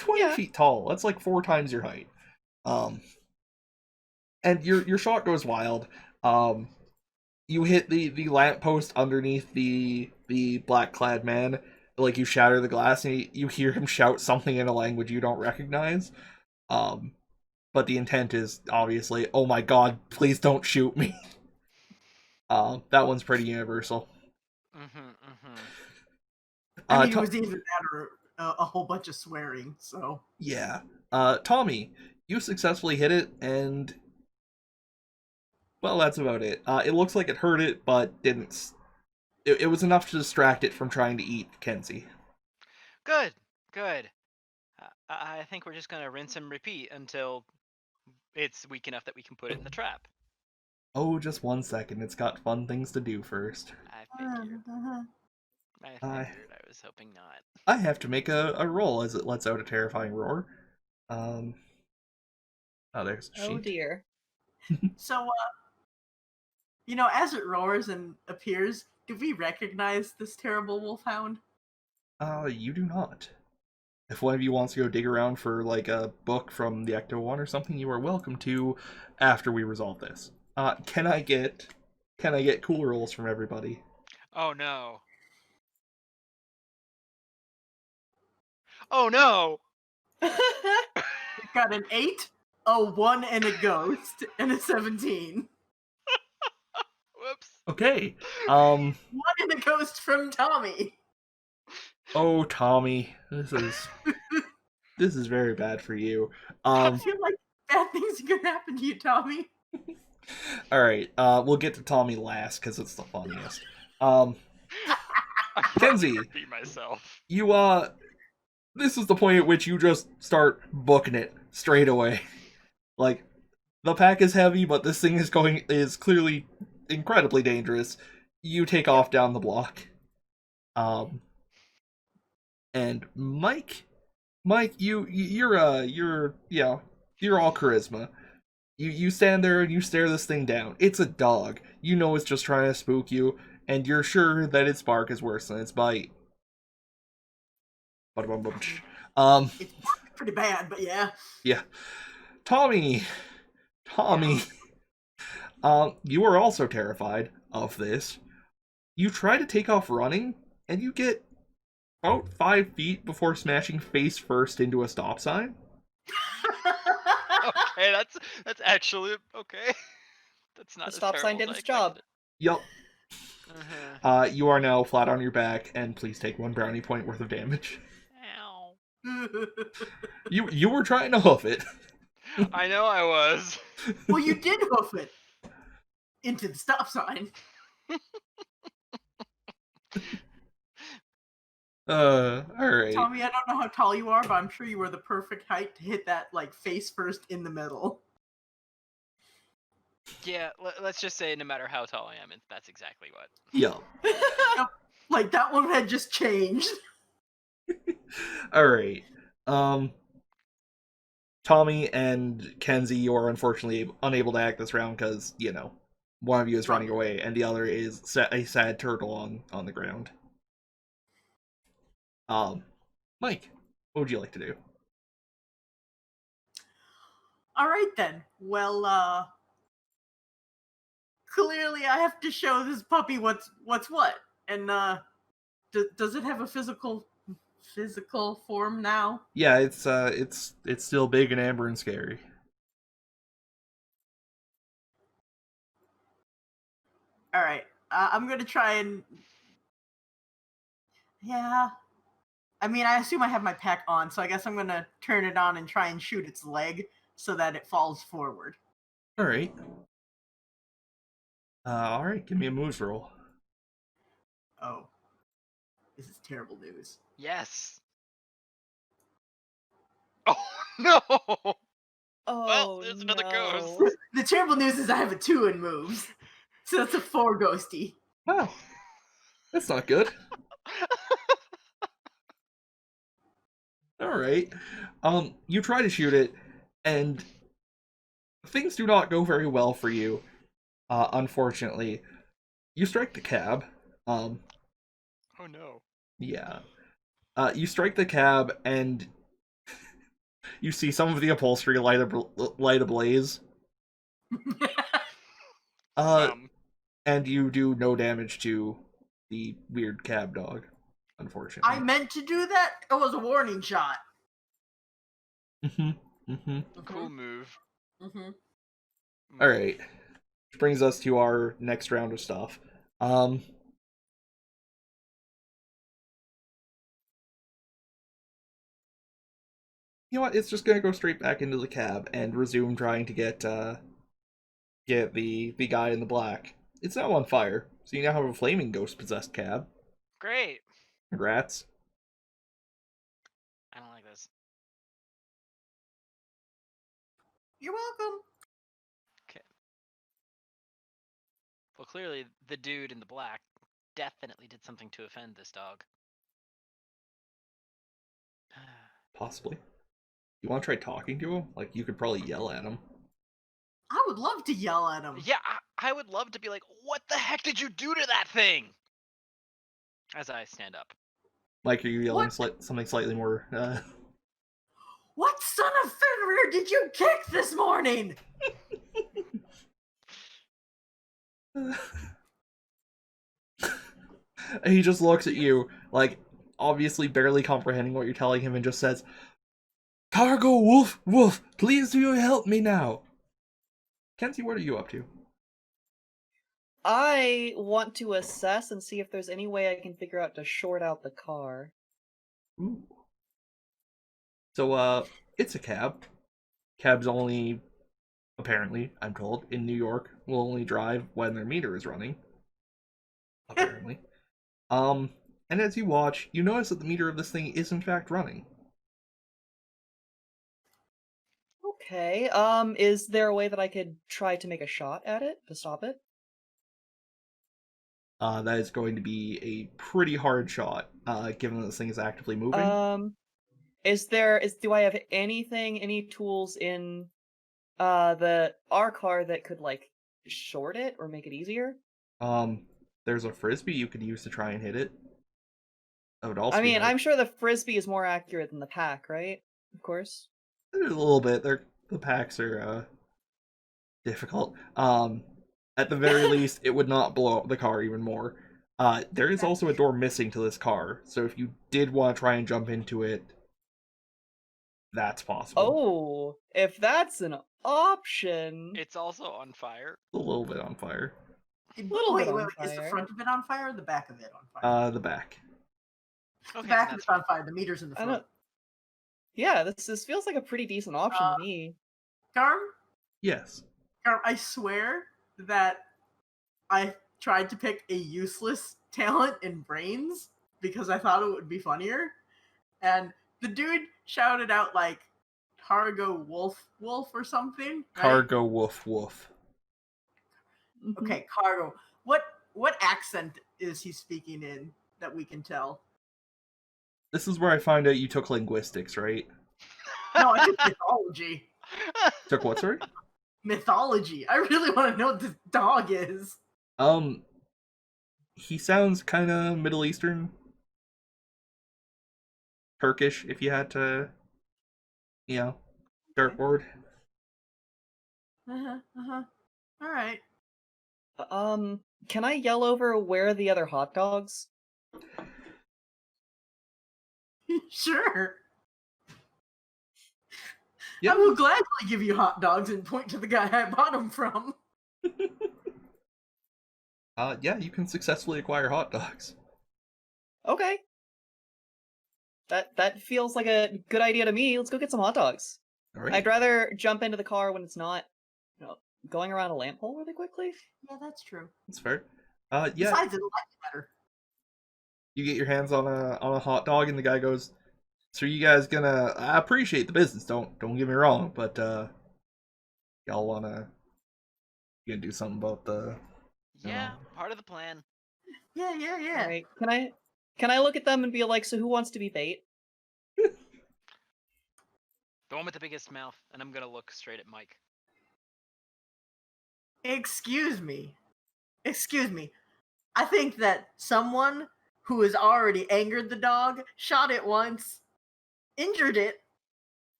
20 feet tall. That's like 4 times your height. And your shot goes wild. You hit the lamppost underneath the black clad man. Like you shatter the glass and you hear him shout something in a language you don't recognize. But the intent is obviously, oh my god, please don't shoot me. That one's pretty universal. I mean, it was either that or a whole bunch of swearing, so. Yeah. Tommy, you successfully hit it, and well, that's about it. It looks like it hurt it, but didn't. It was enough to distract it from trying to eat Kenzie. Good. I think we're just gonna rinse and repeat until it's weak enough that we can put it in the trap. Oh, just 1 second. It's got fun things to do first. I figured. I was hoping not. I have to make a roll as it lets out a terrifying roar. Oh, there's a sheet. Oh dear. So, as it roars and appears, do we recognize this terrible wolfhound? You do not. If one of you wants to go dig around for like a book from the Ecto one or something, you are welcome to after we resolve this. Can I get cool rolls from everybody? Oh no. Oh no. We've got an 8, a 1, and a ghost, and a 17. Whoops. Okay. 1 and a ghost from Tommy. Oh, Tommy, this is very bad for you. I feel like bad things are gonna happen to you, Tommy. All right. We'll get to Tommy last because it's the funniest. Kenzie, Beat myself. You this is the point at which you just start booking it straight away. Like, the pack is heavy, but this thing is clearly incredibly dangerous. You take off down the block. And Mike, you're all charisma. You stand there and you stare this thing down. It's a dog. You know it's just trying to spook you, and you're sure that its bark is worse than its bite. It's pretty bad, but yeah. Yeah. Tommy, Tommy, you are also terrified of this. You try to take off running, and you get about 5 feet before smashing face first into a stop sign. Okay, that's actually okay. That's not The as stop sign terrible did as I its job. expected. Yup. Uh-huh. You are now flat on your back, and please take 1 brownie point worth of damage. Ow. You were trying to hoof it. I know I was. Well, you did hoof it into the stop sign. Alright. Tommy, I don't know how tall you are, but I'm sure you were the perfect height to hit that like face first in the middle. Yeah, let's just say no matter how tall I am, that's exactly what. Yup. Like that one had just changed. Alright. Tommy and Kenzie, you are unfortunately unable to act this round because, one of you is running away and the other is a sad turtle on the ground. Mike, what would you like to do? All right then. Well, clearly I have to show this puppy what's what. And does it have a physical form now? Yeah, it's still big and amber and scary. All right. I'm gonna try and yeah. I mean, I assume I have my pack on, so I guess I'm gonna turn it on and try and shoot its leg so that it falls forward. Alright. Alright, give me a moves roll. Oh, this is terrible news. Yes. Oh no. Oh, Well, there's another no. ghost. The terrible news is I have a 2 in moves, so that's a 4 ghosty. Wow. That's not good. Alright. You try to shoot it, and things do not go very well for you. Unfortunately. You strike the cab. Oh no. Yeah. You strike the cab, and you see some of the upholstery light ablaze. And you do no damage to the weird cab dog, unfortunately. I meant to do that. It was a warning shot. Cool move. Alright. Which brings us to our next round of stuff. You know what? It's just gonna go straight back into the cab and resume trying to get the guy in the black. It's now on fire, so you now have a flaming ghost possessed cab. Great. Congrats. I don't like this. You're welcome. Okay. Well, clearly the dude in the black definitely did something to offend this dog. Possibly. You want to try talking to him? Like, you could probably yell at him. I would love to yell at him. Yeah, I would love to be like, what the heck did you do to that thing? As I stand up. Mike, are you yelling something slightly more, What son of Fenrir did you kick this morning? He just looks at you, like, obviously barely comprehending what you're telling him, and just says, "Cargo wolf, wolf, please do you help me now?" Kenzie, what are you up to? I want to assess and see if there's any way I can figure out to short out the car. Ooh. So, it's a cab. Cabs only, apparently, I'm told, in New York, will only drive when their meter is running. Apparently. And as you watch, you notice that the meter of this thing is in fact running. Okay, is there a way that I could try to make a shot at it to stop it? That is going to be a pretty hard shot, given that this thing is actively moving. Do I have any tools in our car that could like short it or make it easier? There's a frisbee you could use to try and hit it. That would also I mean, help. I'm sure the frisbee is more accurate than the pack, right? Of course. A little bit. The packs are difficult. At the very least, it would not blow up the car even more. There is also a door missing to this car, so if you did want to try and jump into it, that's possible. Oh, if that's an option. It's also on fire. A little bit on fire. Little bit on Is the fire. front of it on fire or the back of it on fire? The back. The Okay, back of that's it's on fire. The meter's in the I front. don't. Yeah, this feels like a pretty decent option to me. Garm, Yes. I swear that I tried to pick a useless talent in brains because I thought it would be funnier, and the dude shouted out like "Cargo Wolf Wolf" or something. Right? Cargo woof woof. Mhm. Okay, cargo. What accent is he speaking in that we can tell? This is where I find out you took linguistics, right? No, I took mythology. Took what, sorry? Mythology. I really want to know what this dog is. He sounds kind of Middle Eastern, Turkish, if you had to, dartboard. All right. Can I yell over where are the other hot dogs? Sure. Yeah. I will gladly give you hot dogs and point to the guy I bought them from. Yeah, you can successfully acquire hot dogs. Okay. That feels like a good idea to me. Let's go get some hot dogs. All right. I'd rather jump into the car when it's not, going around a lamp hole really quickly. Yeah, that's true. That's fair. Yeah. Besides, it'll light better. You get your hands on a hot dog, and the guy goes, "So you guys gonna? I appreciate the business. Don't get me wrong, but y'all you gonna do something about the Yeah, part of the plan. Yeah. All right. Can I look at them and be like, so who wants to be bait? The one with the biggest mouth, and I'm gonna look straight at Mike. Excuse me. I think that someone who has already angered the dog, shot it once, injured it,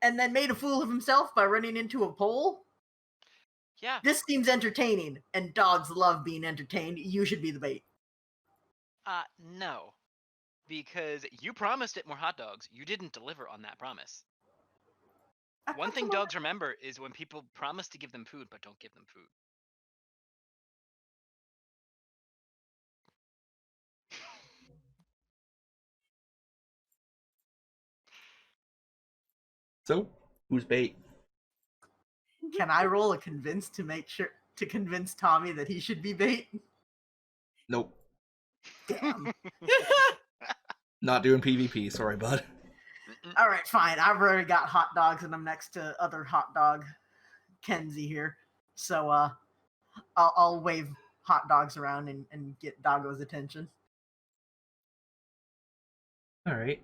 and then made a fool of himself by running into a pole. Yeah. This seems entertaining, and dogs love being entertained. You should be the bait. No. Because you promised it more hot dogs. You didn't deliver on that promise. One thing dogs remember is when people promise to give them food but don't give them food. So, who's bait? Can I roll a convince to convince Tommy that he should be bait? Nope. Damn. Not doing PvP. Sorry, bud. All right, fine. I've already got hot dogs, and I'm next to other hot dog Kenzie here. So I'll wave hot dogs around and get Doggo's attention. All right.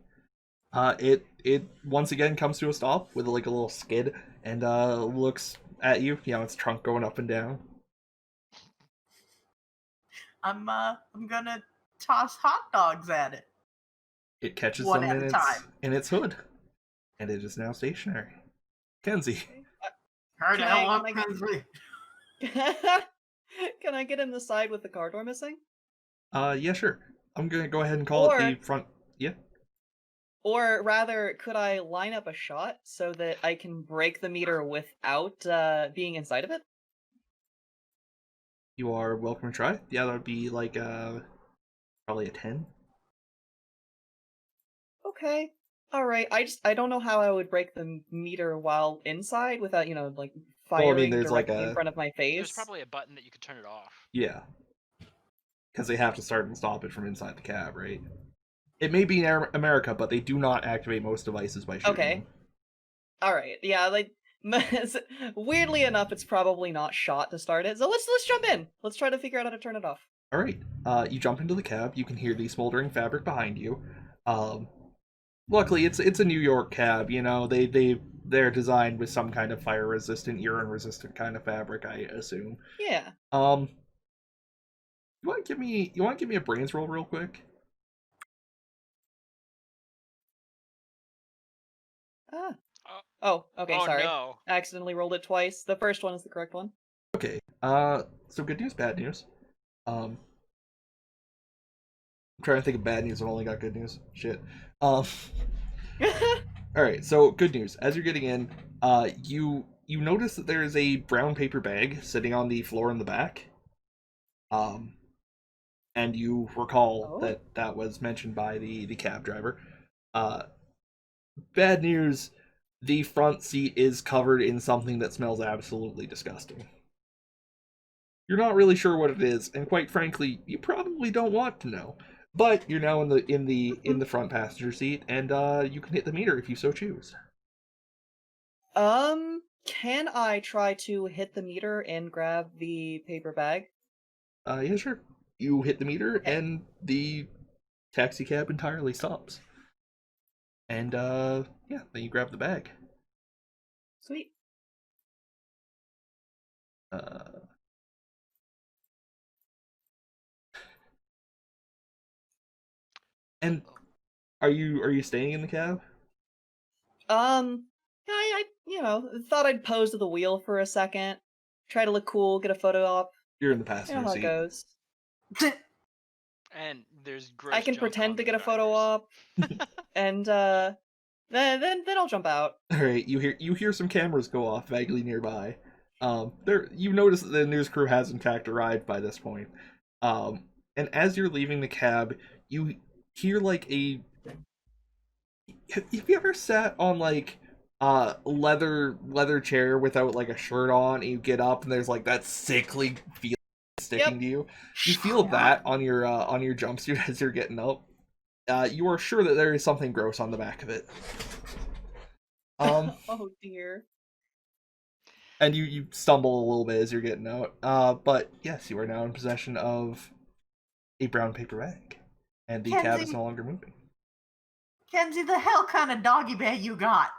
It once again comes to a stop with like a little skid and looks at you. Its trunk going up and down. I'm gonna toss hot dogs at it. It catches One them at a time. in its hood, and it is now stationary. Kenzie. Heard Can I I- want can I- Kenzie. Can I get in the side with the car door missing? Yeah, sure. I'm gonna go ahead and call it the front. Yeah. Or rather, could I line up a shot so that I can break the meter without being inside of it? You are welcome to try. Yeah, that would be like probably a 10. Okay. All right. I don't know how I would break the meter while inside without, like firing there's like directly in front of my face. There's probably a button that you could turn it off. Yeah. Because they have to start and stop it from inside the cab, right? It may be in America, but they do not activate most devices by shooting Okay. them. All right. Yeah, like weirdly enough, it's probably not shot to start it. So let's jump in. Let's try to figure out how to turn it off. All right. You jump into the cab. You can hear the smoldering fabric behind you. Luckily, it's a New York cab. They're designed with some kind of fire resistant, urine resistant kind of fabric, I assume. Yeah. You want to give me a brains roll real quick? Oh, okay, Oh sorry. no. I accidentally rolled it twice. The first one is the correct one. So good news, bad news. I'm trying to think of bad news. I've only got good news. Shit. All right. So good news. As you're getting in, you notice that there is a brown paper bag sitting on the floor in the back. And you recall that was mentioned by the cab driver. Bad news. The front seat is covered in something that smells absolutely disgusting. You're not really sure what it is, and quite frankly, you probably don't want to know. But you're now in the front passenger seat, and you can hit the meter if you so choose. Can I try to hit the meter and grab the paper bag? Yeah, sure. You hit the meter, Okay. and the taxi cab entirely stops. And yeah, then you grab the bag. Sweet. And are you staying in the cab? I thought I'd pose to the wheel for a second, try to look cool, get a photo op. You're in the You know passenger how it seat. goes. And there's gross I can junk pretend on to the get a photo drivers. op, and then I'll jump out. All right, you hear some cameras go off vaguely nearby. You notice that the news crew has in fact arrived by this point. And as you're leaving the cab, you hear like a. Have you ever sat on like leather chair without like a shirt on, and you get up and there's like that sickly feeling sticking to you? You feel that on your jumpsuit as you're getting up. You are sure that there is something gross on the back of it. Oh dear. And you stumble a little bit as you're getting out. But yes, you are now in possession of a brown paper bag, and the cab is no longer moving. Kenzie, the hell kind of doggy bag you got?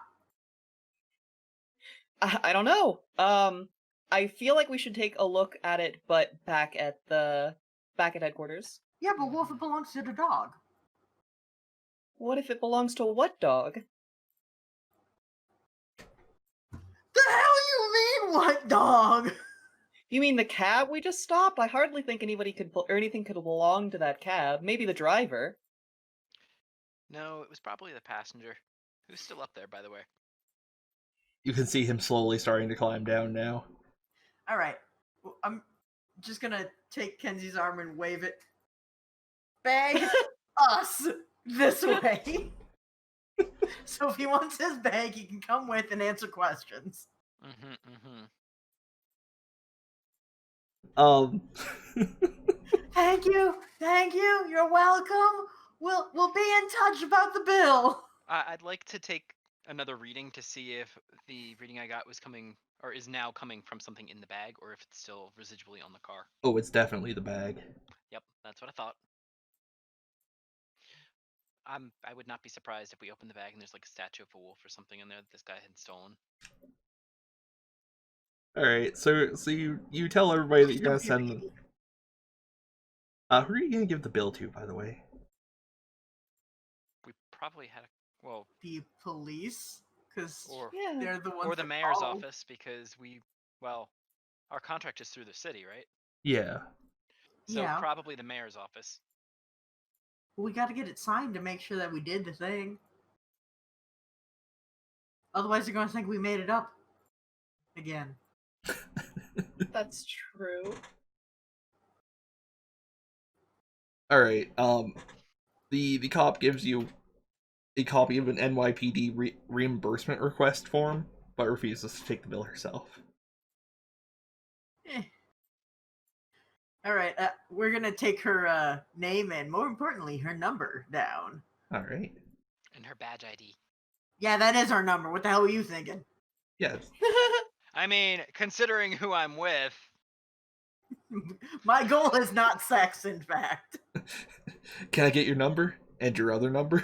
I don't know. I feel like we should take a look at it, but back at headquarters. Yeah, but what if it belongs to the dog? What if it belongs to what dog? The hell you mean, what dog? You mean the cab we just stopped? I hardly think anything could belong to that cab. Maybe the driver. No, it was probably the passenger. Who's still up there, by the way? You can see him slowly starting to climb down now. All right, I'm just gonna take Kenzie's arm and wave it. Bag us this way. So if he wants his bag, he can come with and answer questions. Thank you. You're welcome. We'll be in touch about the bill. I'd like to take another reading to see if the reading I got was coming or is now coming from something in the bag, or if it's still residually on the car. Oh, it's definitely the bag. Yep, that's what I thought. I would not be surprised if we open the bag and there's like a statue of a wolf or something in there that this guy had stolen. All right, so you tell everybody that you're gonna send them. Who are you gonna give the bill to, by the way? We probably had the police, because yeah, they're the ones. Or the mayor's office, because our contract is through the city, right? Yeah. So probably the mayor's office. We got to get it signed to make sure that we did the thing. Otherwise, they're going to think we made it up again. That's true. All right. The cop gives you a copy of an NYPD reimbursement request form, but refuses to take the bill herself. All right, we're gonna take her name and, more importantly, her number down. All right. And her badge ID. Yeah, that is our number. What the hell were you thinking? Yes. I mean, considering who I'm with. My goal is not sex, in fact. Can I get your number and your other number?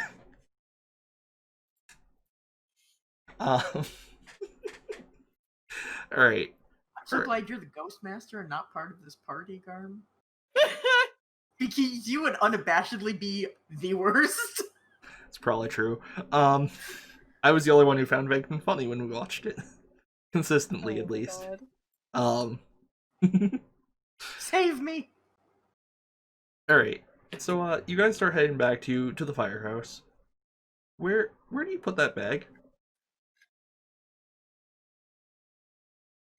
All right. I'm so glad you're the Ghostmaster and not part of this party, Garm. Because you would unabashedly be the worst. It's probably true. I was the only one who found Venkman funny when we watched it. Consistently, at least. God. Save me! Alright. So you guys start heading back to the firehouse. Where do you put that bag?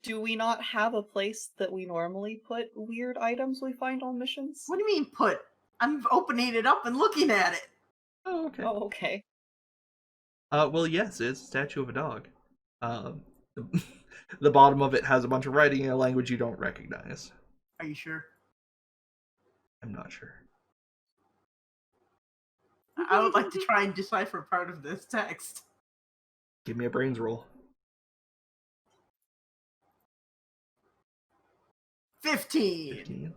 Do we not have a place that we normally put weird items we find on missions? What do you mean put? I'm opening it up and looking at it. Oh, okay. Oh, okay. Well, yes, it's a statue of a dog. The, the bottom of it has a bunch of writing in a language you don't recognize. Are you sure? I'm not sure. I would like to try and decipher part of this text. Give me a brains roll. 15. 15.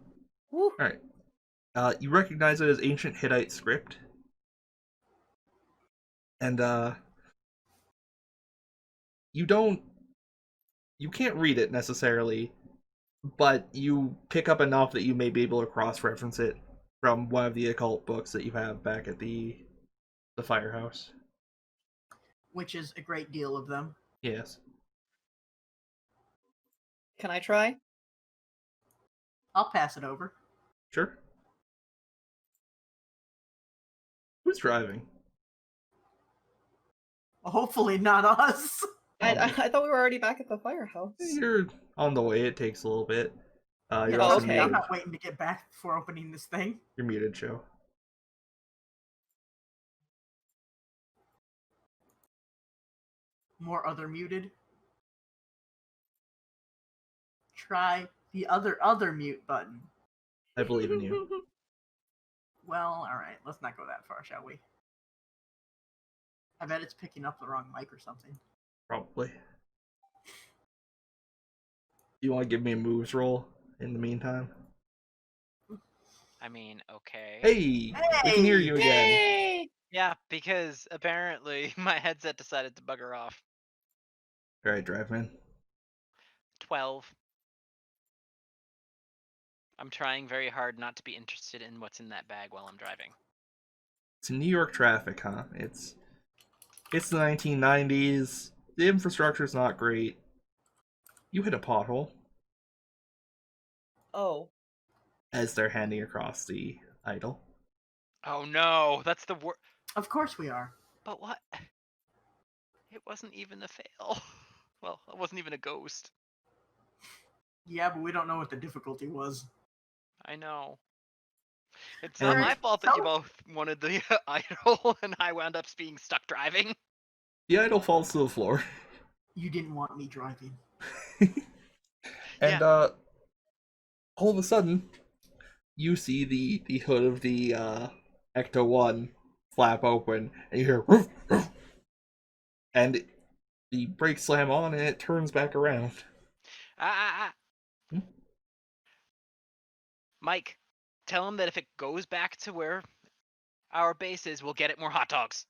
Woo. Alright. You recognize it as ancient Hittite script. And, you can't read it necessarily, but you pick up enough that you may be able to cross-reference it from one of the occult books that you have back at the firehouse. Which is a great deal of them. Yes. Can I try? I'll pass it over. Sure. Who's driving? Hopefully not us. I thought we were already back at the firehouse. You're on the way. It takes a little bit. You're Yeah, also okay. muted. I'm not waiting to get back before opening this thing. You're muted, Joe. More other muted. Try the other mute button. I believe in you. Well, alright, let's not go that far, shall we? I bet it's picking up the wrong mic or something. Probably. You want to give me a moves roll in the meantime? I mean, okay. Hey! We can hear you again. Yay! Yeah, because apparently my headset decided to bugger off. Alright, Driveman. 12. I'm trying very hard not to be interested in what's in that bag while I'm driving. It's New York traffic, huh? It's the 1990s. The infrastructure's not great. You hit a pothole Oh. as they're handing across the idol. Oh no, that's the worst. Of course we are. But what? It wasn't even a fail. Well, it wasn't even a ghost. Yeah, but we don't know what the difficulty was. I know. It's And- not my fault that you So- both wanted the idol and I wound up being stuck driving. The idol falls to the floor. You didn't want me driving. And all of a sudden, you see the hood of the Ecto 1 flap open, and you hear "Roof, roof," and the brakes slam on, and it turns back around. Hmm? Mike, tell him that if it goes back to where our base is, we'll get it more hot dogs.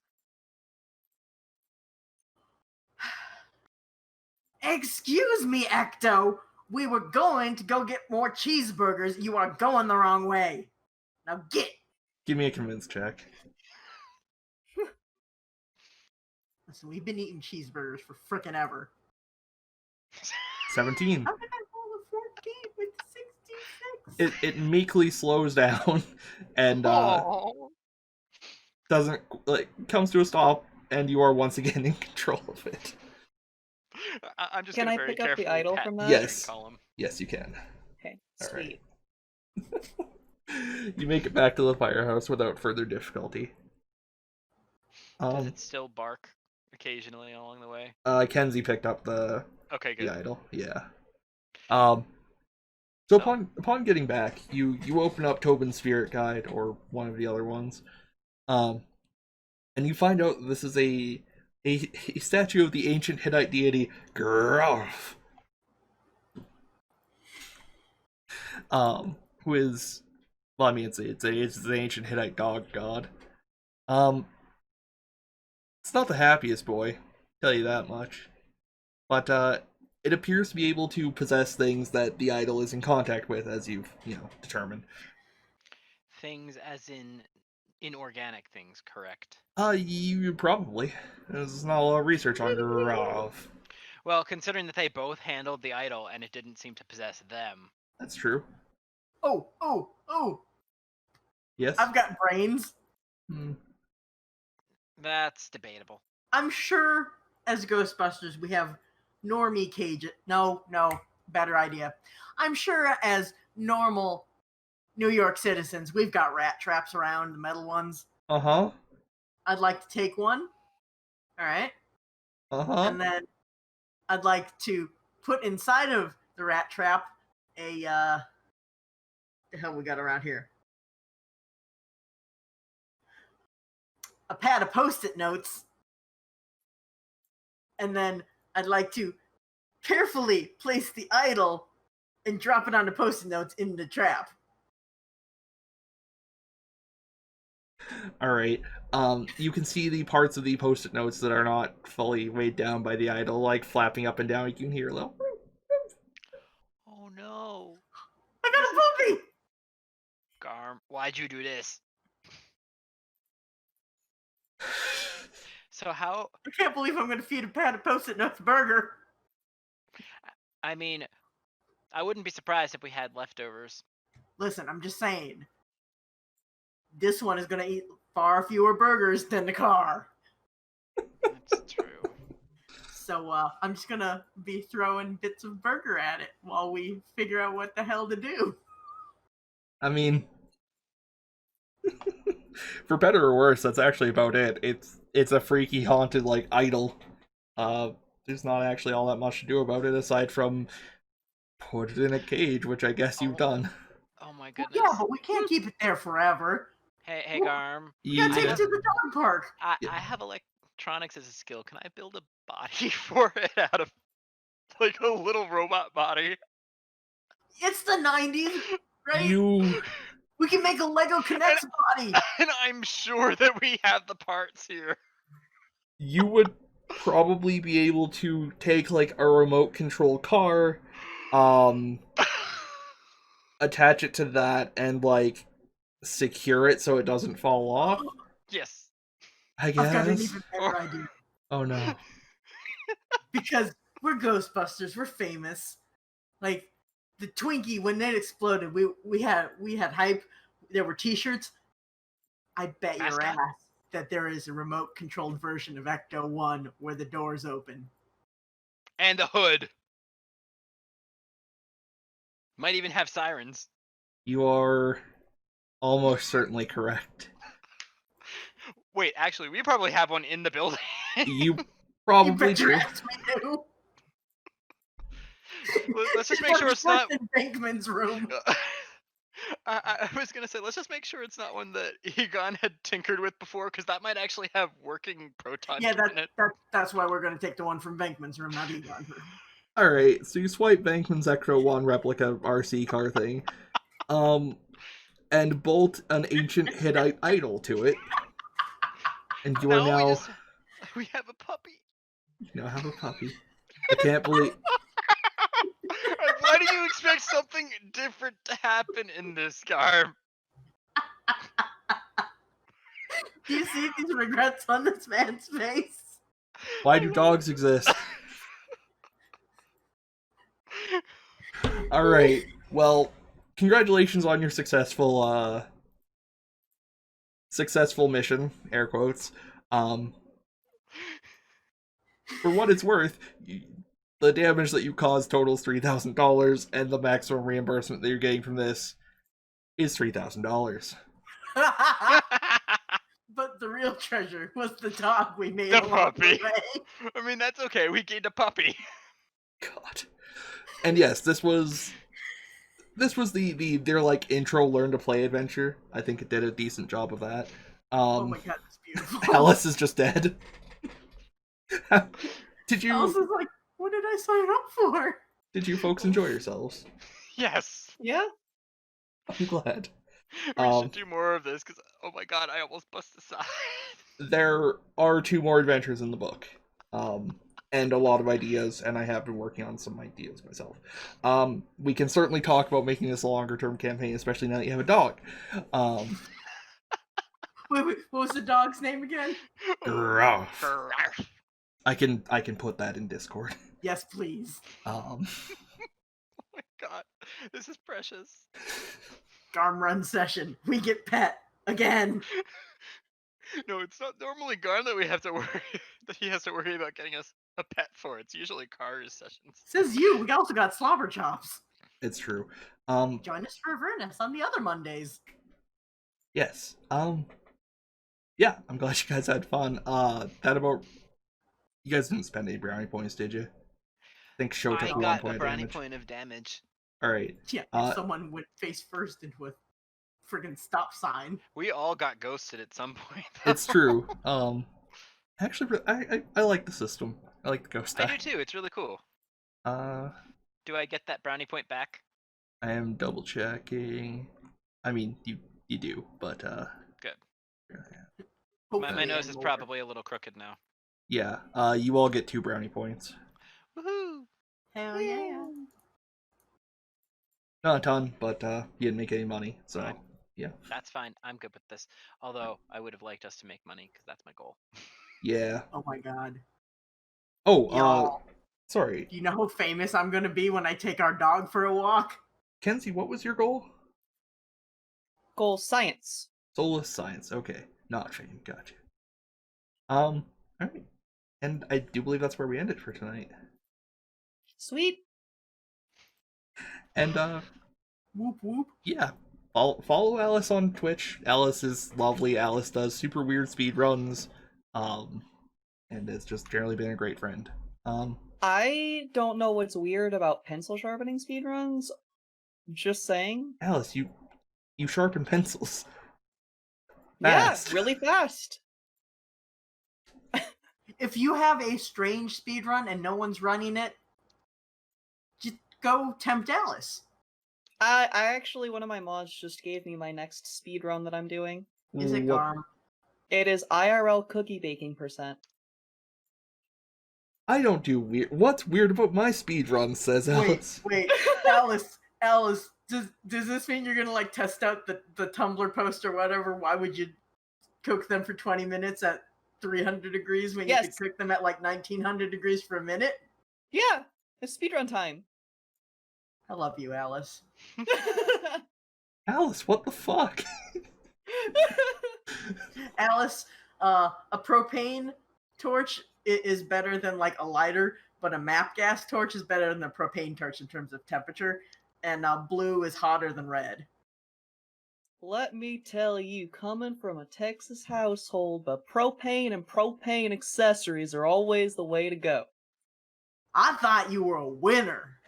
Excuse me, Ecto. We were going to go get more cheeseburgers. You are going the wrong way. Now get. Give me a convince check. Listen, we've been eating cheeseburgers for frickin' ever. 17. How did I roll a 14 with 66? It meekly slows down and Oh. doesn't comes to a stop, and you are once again in control of it. I'm just Can gonna I very pick up the carefully idol pat from the that? steering Yes. column. Yes, you can. Okay, All sweet. right. You make it back to the firehouse without further difficulty. Does it still bark occasionally along the way? Kenzie picked up the Okay, good. idol. Yeah. So upon getting back, you open up Tobin's Spirit Guide or one of the other ones, and you find out that this is a statue of the ancient Hittite deity Gruff, who is, well, I mean, it's the ancient Hittite dog god. It's not the happiest boy, tell you that much, but it appears to be able to possess things that the idol is in contact with, as you've determined. Things as in inorganic things, correct? You probably. There's not a lot of research on Gruff. Well, considering that they both handled the idol and it didn't seem to possess them, That's true. Oh! Yes. I've got brains. Hmm. That's debatable. I'm sure as Ghostbusters we have normie cage. No, better idea. I'm sure as normal New York citizens we've got rat traps around, the metal ones. Uh-huh. I'd like to take one. All right. Uh-huh. And then I'd like to put inside of the rat trap a the hell we got around here? A pad of post-it notes. And then I'd like to carefully place the idol and drop it on the post-it notes in the trap. All right. You can see the parts of the post-it notes that are not fully weighed down by the idol, like flapping up and down. You can hear a little. Oh no. I got a puppy! Garm, why'd you do this? So how... I can't believe I'm going to feed a pad of post-it notes a burger. I mean, I wouldn't be surprised if we had leftovers. Listen, I'm just saying. This one is going to eat far fewer burgers than the car. That's true. So I'm just going to be throwing bits of burger at it while we figure out what the hell to do. I mean, for better or worse, that's actually about it. It's a freaky haunted like idol. There's not actually all that much to do about it aside from put it in a cage, which I guess you've done. Oh my Well, goodness. yeah, but we can't keep it there forever. Hey, Garm. We gotta take Yeah. it to the dog park. I have electronics as a skill. Can I build a body for it out of like a little robot body? It's the 90s, right? You We can make a Lego Connects body. And I'm sure that we have the parts here. you would probably be able to take like a remote control car, attach it to that and like secure it so it doesn't fall off. Yes. I I've got an guess. even better idea. Oh no. Because we're Ghostbusters, we're famous. Like the Twinkie, when it exploded, we had hype. There were T-shirts. I bet your Mascot. ass that there is a remote-controlled version of Ecto 1 where the doors open. And the hood. Might even have sirens. You are almost certainly correct. Wait, actually, we probably have one in the building. You You probably bet your do. ass we do. Let's just make sure it's not. in Bankman's room. I was gonna say, let's just make sure it's not one that Egon had tinkered with before, because that might actually have working proton Yeah, in it. that's why we're going to take the one from Bankman's room, not Egon's room. Alright, so you swipe Bankman's Ecto 1 replica RC car thing, and bolt an ancient Hittite idol to it. And you are now we have a puppy. you now have a puppy. I can't believe Why do you expect something different to happen in this, Garm? Do you see these regrets on this man's face? why do dogs exist? Alright, well, congratulations on your successful mission, air quotes. For what it's worth, the damage that you caused totals $3,000, and the maximum reimbursement that you're getting from this is $3,000. But the real treasure was the dog we made The along puppy. the way. I mean, that's okay. We gained a puppy. God. And yes, this was their like intro learn to play adventure. I think it did a decent job of that. Oh my god, it's beautiful. Alice is just dead. Did Alice you is like, what did I sign up for? folks enjoy yourselves? Yes. Yeah. I'm glad. We Um, should do more of this, because, oh my god, I almost bust aside. There are 2 more adventures in the book. And a lot of ideas, and I have been working on some ideas myself. We can certainly talk about making this a longer term campaign, especially now that you have a dog. Wait, what was the dog's name again? Gruff. Grrr. I can put that in Discord. Yes, please. Oh my God, this is precious. Garm run session. We get pet again. No, it's not normally Garm that we have to worry that he has to worry about getting us a pet for. It's usually Cars sessions. Says you. We also got slobber chops. It's true. Join us for Avernus on the other Mondays. Yes. Yeah, I'm glad you guys had fun. That about. You guys didn't spend any brownie points, did you? I think Show took I a 1 got a point of brownie damage. point of damage. Alright. Yeah, if someone went face first into a friggin' stop sign. We all got ghosted at some point. It's true. Actually, I like the system. I like the ghost I die. do too. It's really cool. Do I get that brownie point back? I am double checking. I mean, you do, but Good. yeah. My nose is probably a little crooked now. Yeah. You all get 2 brownie points. Woohoo! Hell yeah. Not a ton, but you didn't make any money, so Fine. yeah. That's fine. I'm good with this. Although I would have liked us to make money because that's my goal. Yeah. Oh my god. Oh, Y'all, sorry. do you know how famous I'm gonna be when I take our dog for a walk? Kenzie, what was your goal? Goal science. Soulless science. Okay. Not fame. Gotcha. Alright. And I do believe that's where we ended for tonight. Sweet. And Whoop whoop. yeah. Follow Alice on Twitch. Alice is lovely. Alice does super weird speed runs. And has just generally been a great friend. I don't know what's weird about pencil sharpening speedruns. Just saying. Alice, you sharpen pencils. Fast. Yeah, really fast. If you have a strange speedrun and no one's running it, just go tempt Alice. I actually, one of my mods just gave me my next speedrun that I'm doing. Is it What- Garm? It is IRL cookie baking %. I don't do weird. What's weird about my speed run? Says Alice. Wait, Alice, does this mean you're gonna like test out the Tumblr post or whatever? Why would you cook them for 20 minutes at 300 degrees when you Yes. could cook them at like 1900 degrees for a minute? Yeah, it's speedrun time. I love you, Alice. Alice, what the fuck? Alice, a propane torch is better than like a lighter, but a map gas torch is better than a propane torch in terms of temperature, and blue is hotter than red. Let me tell you, coming from a Texas household, but propane and propane accessories are always the way to go. I thought you were a winner.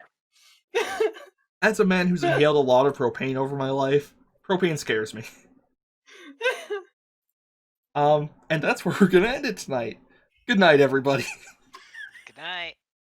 As a man who's inhaled a lot of propane over my life, propane scares me. And that's where we're gonna end it tonight. Good night, everybody. Good night.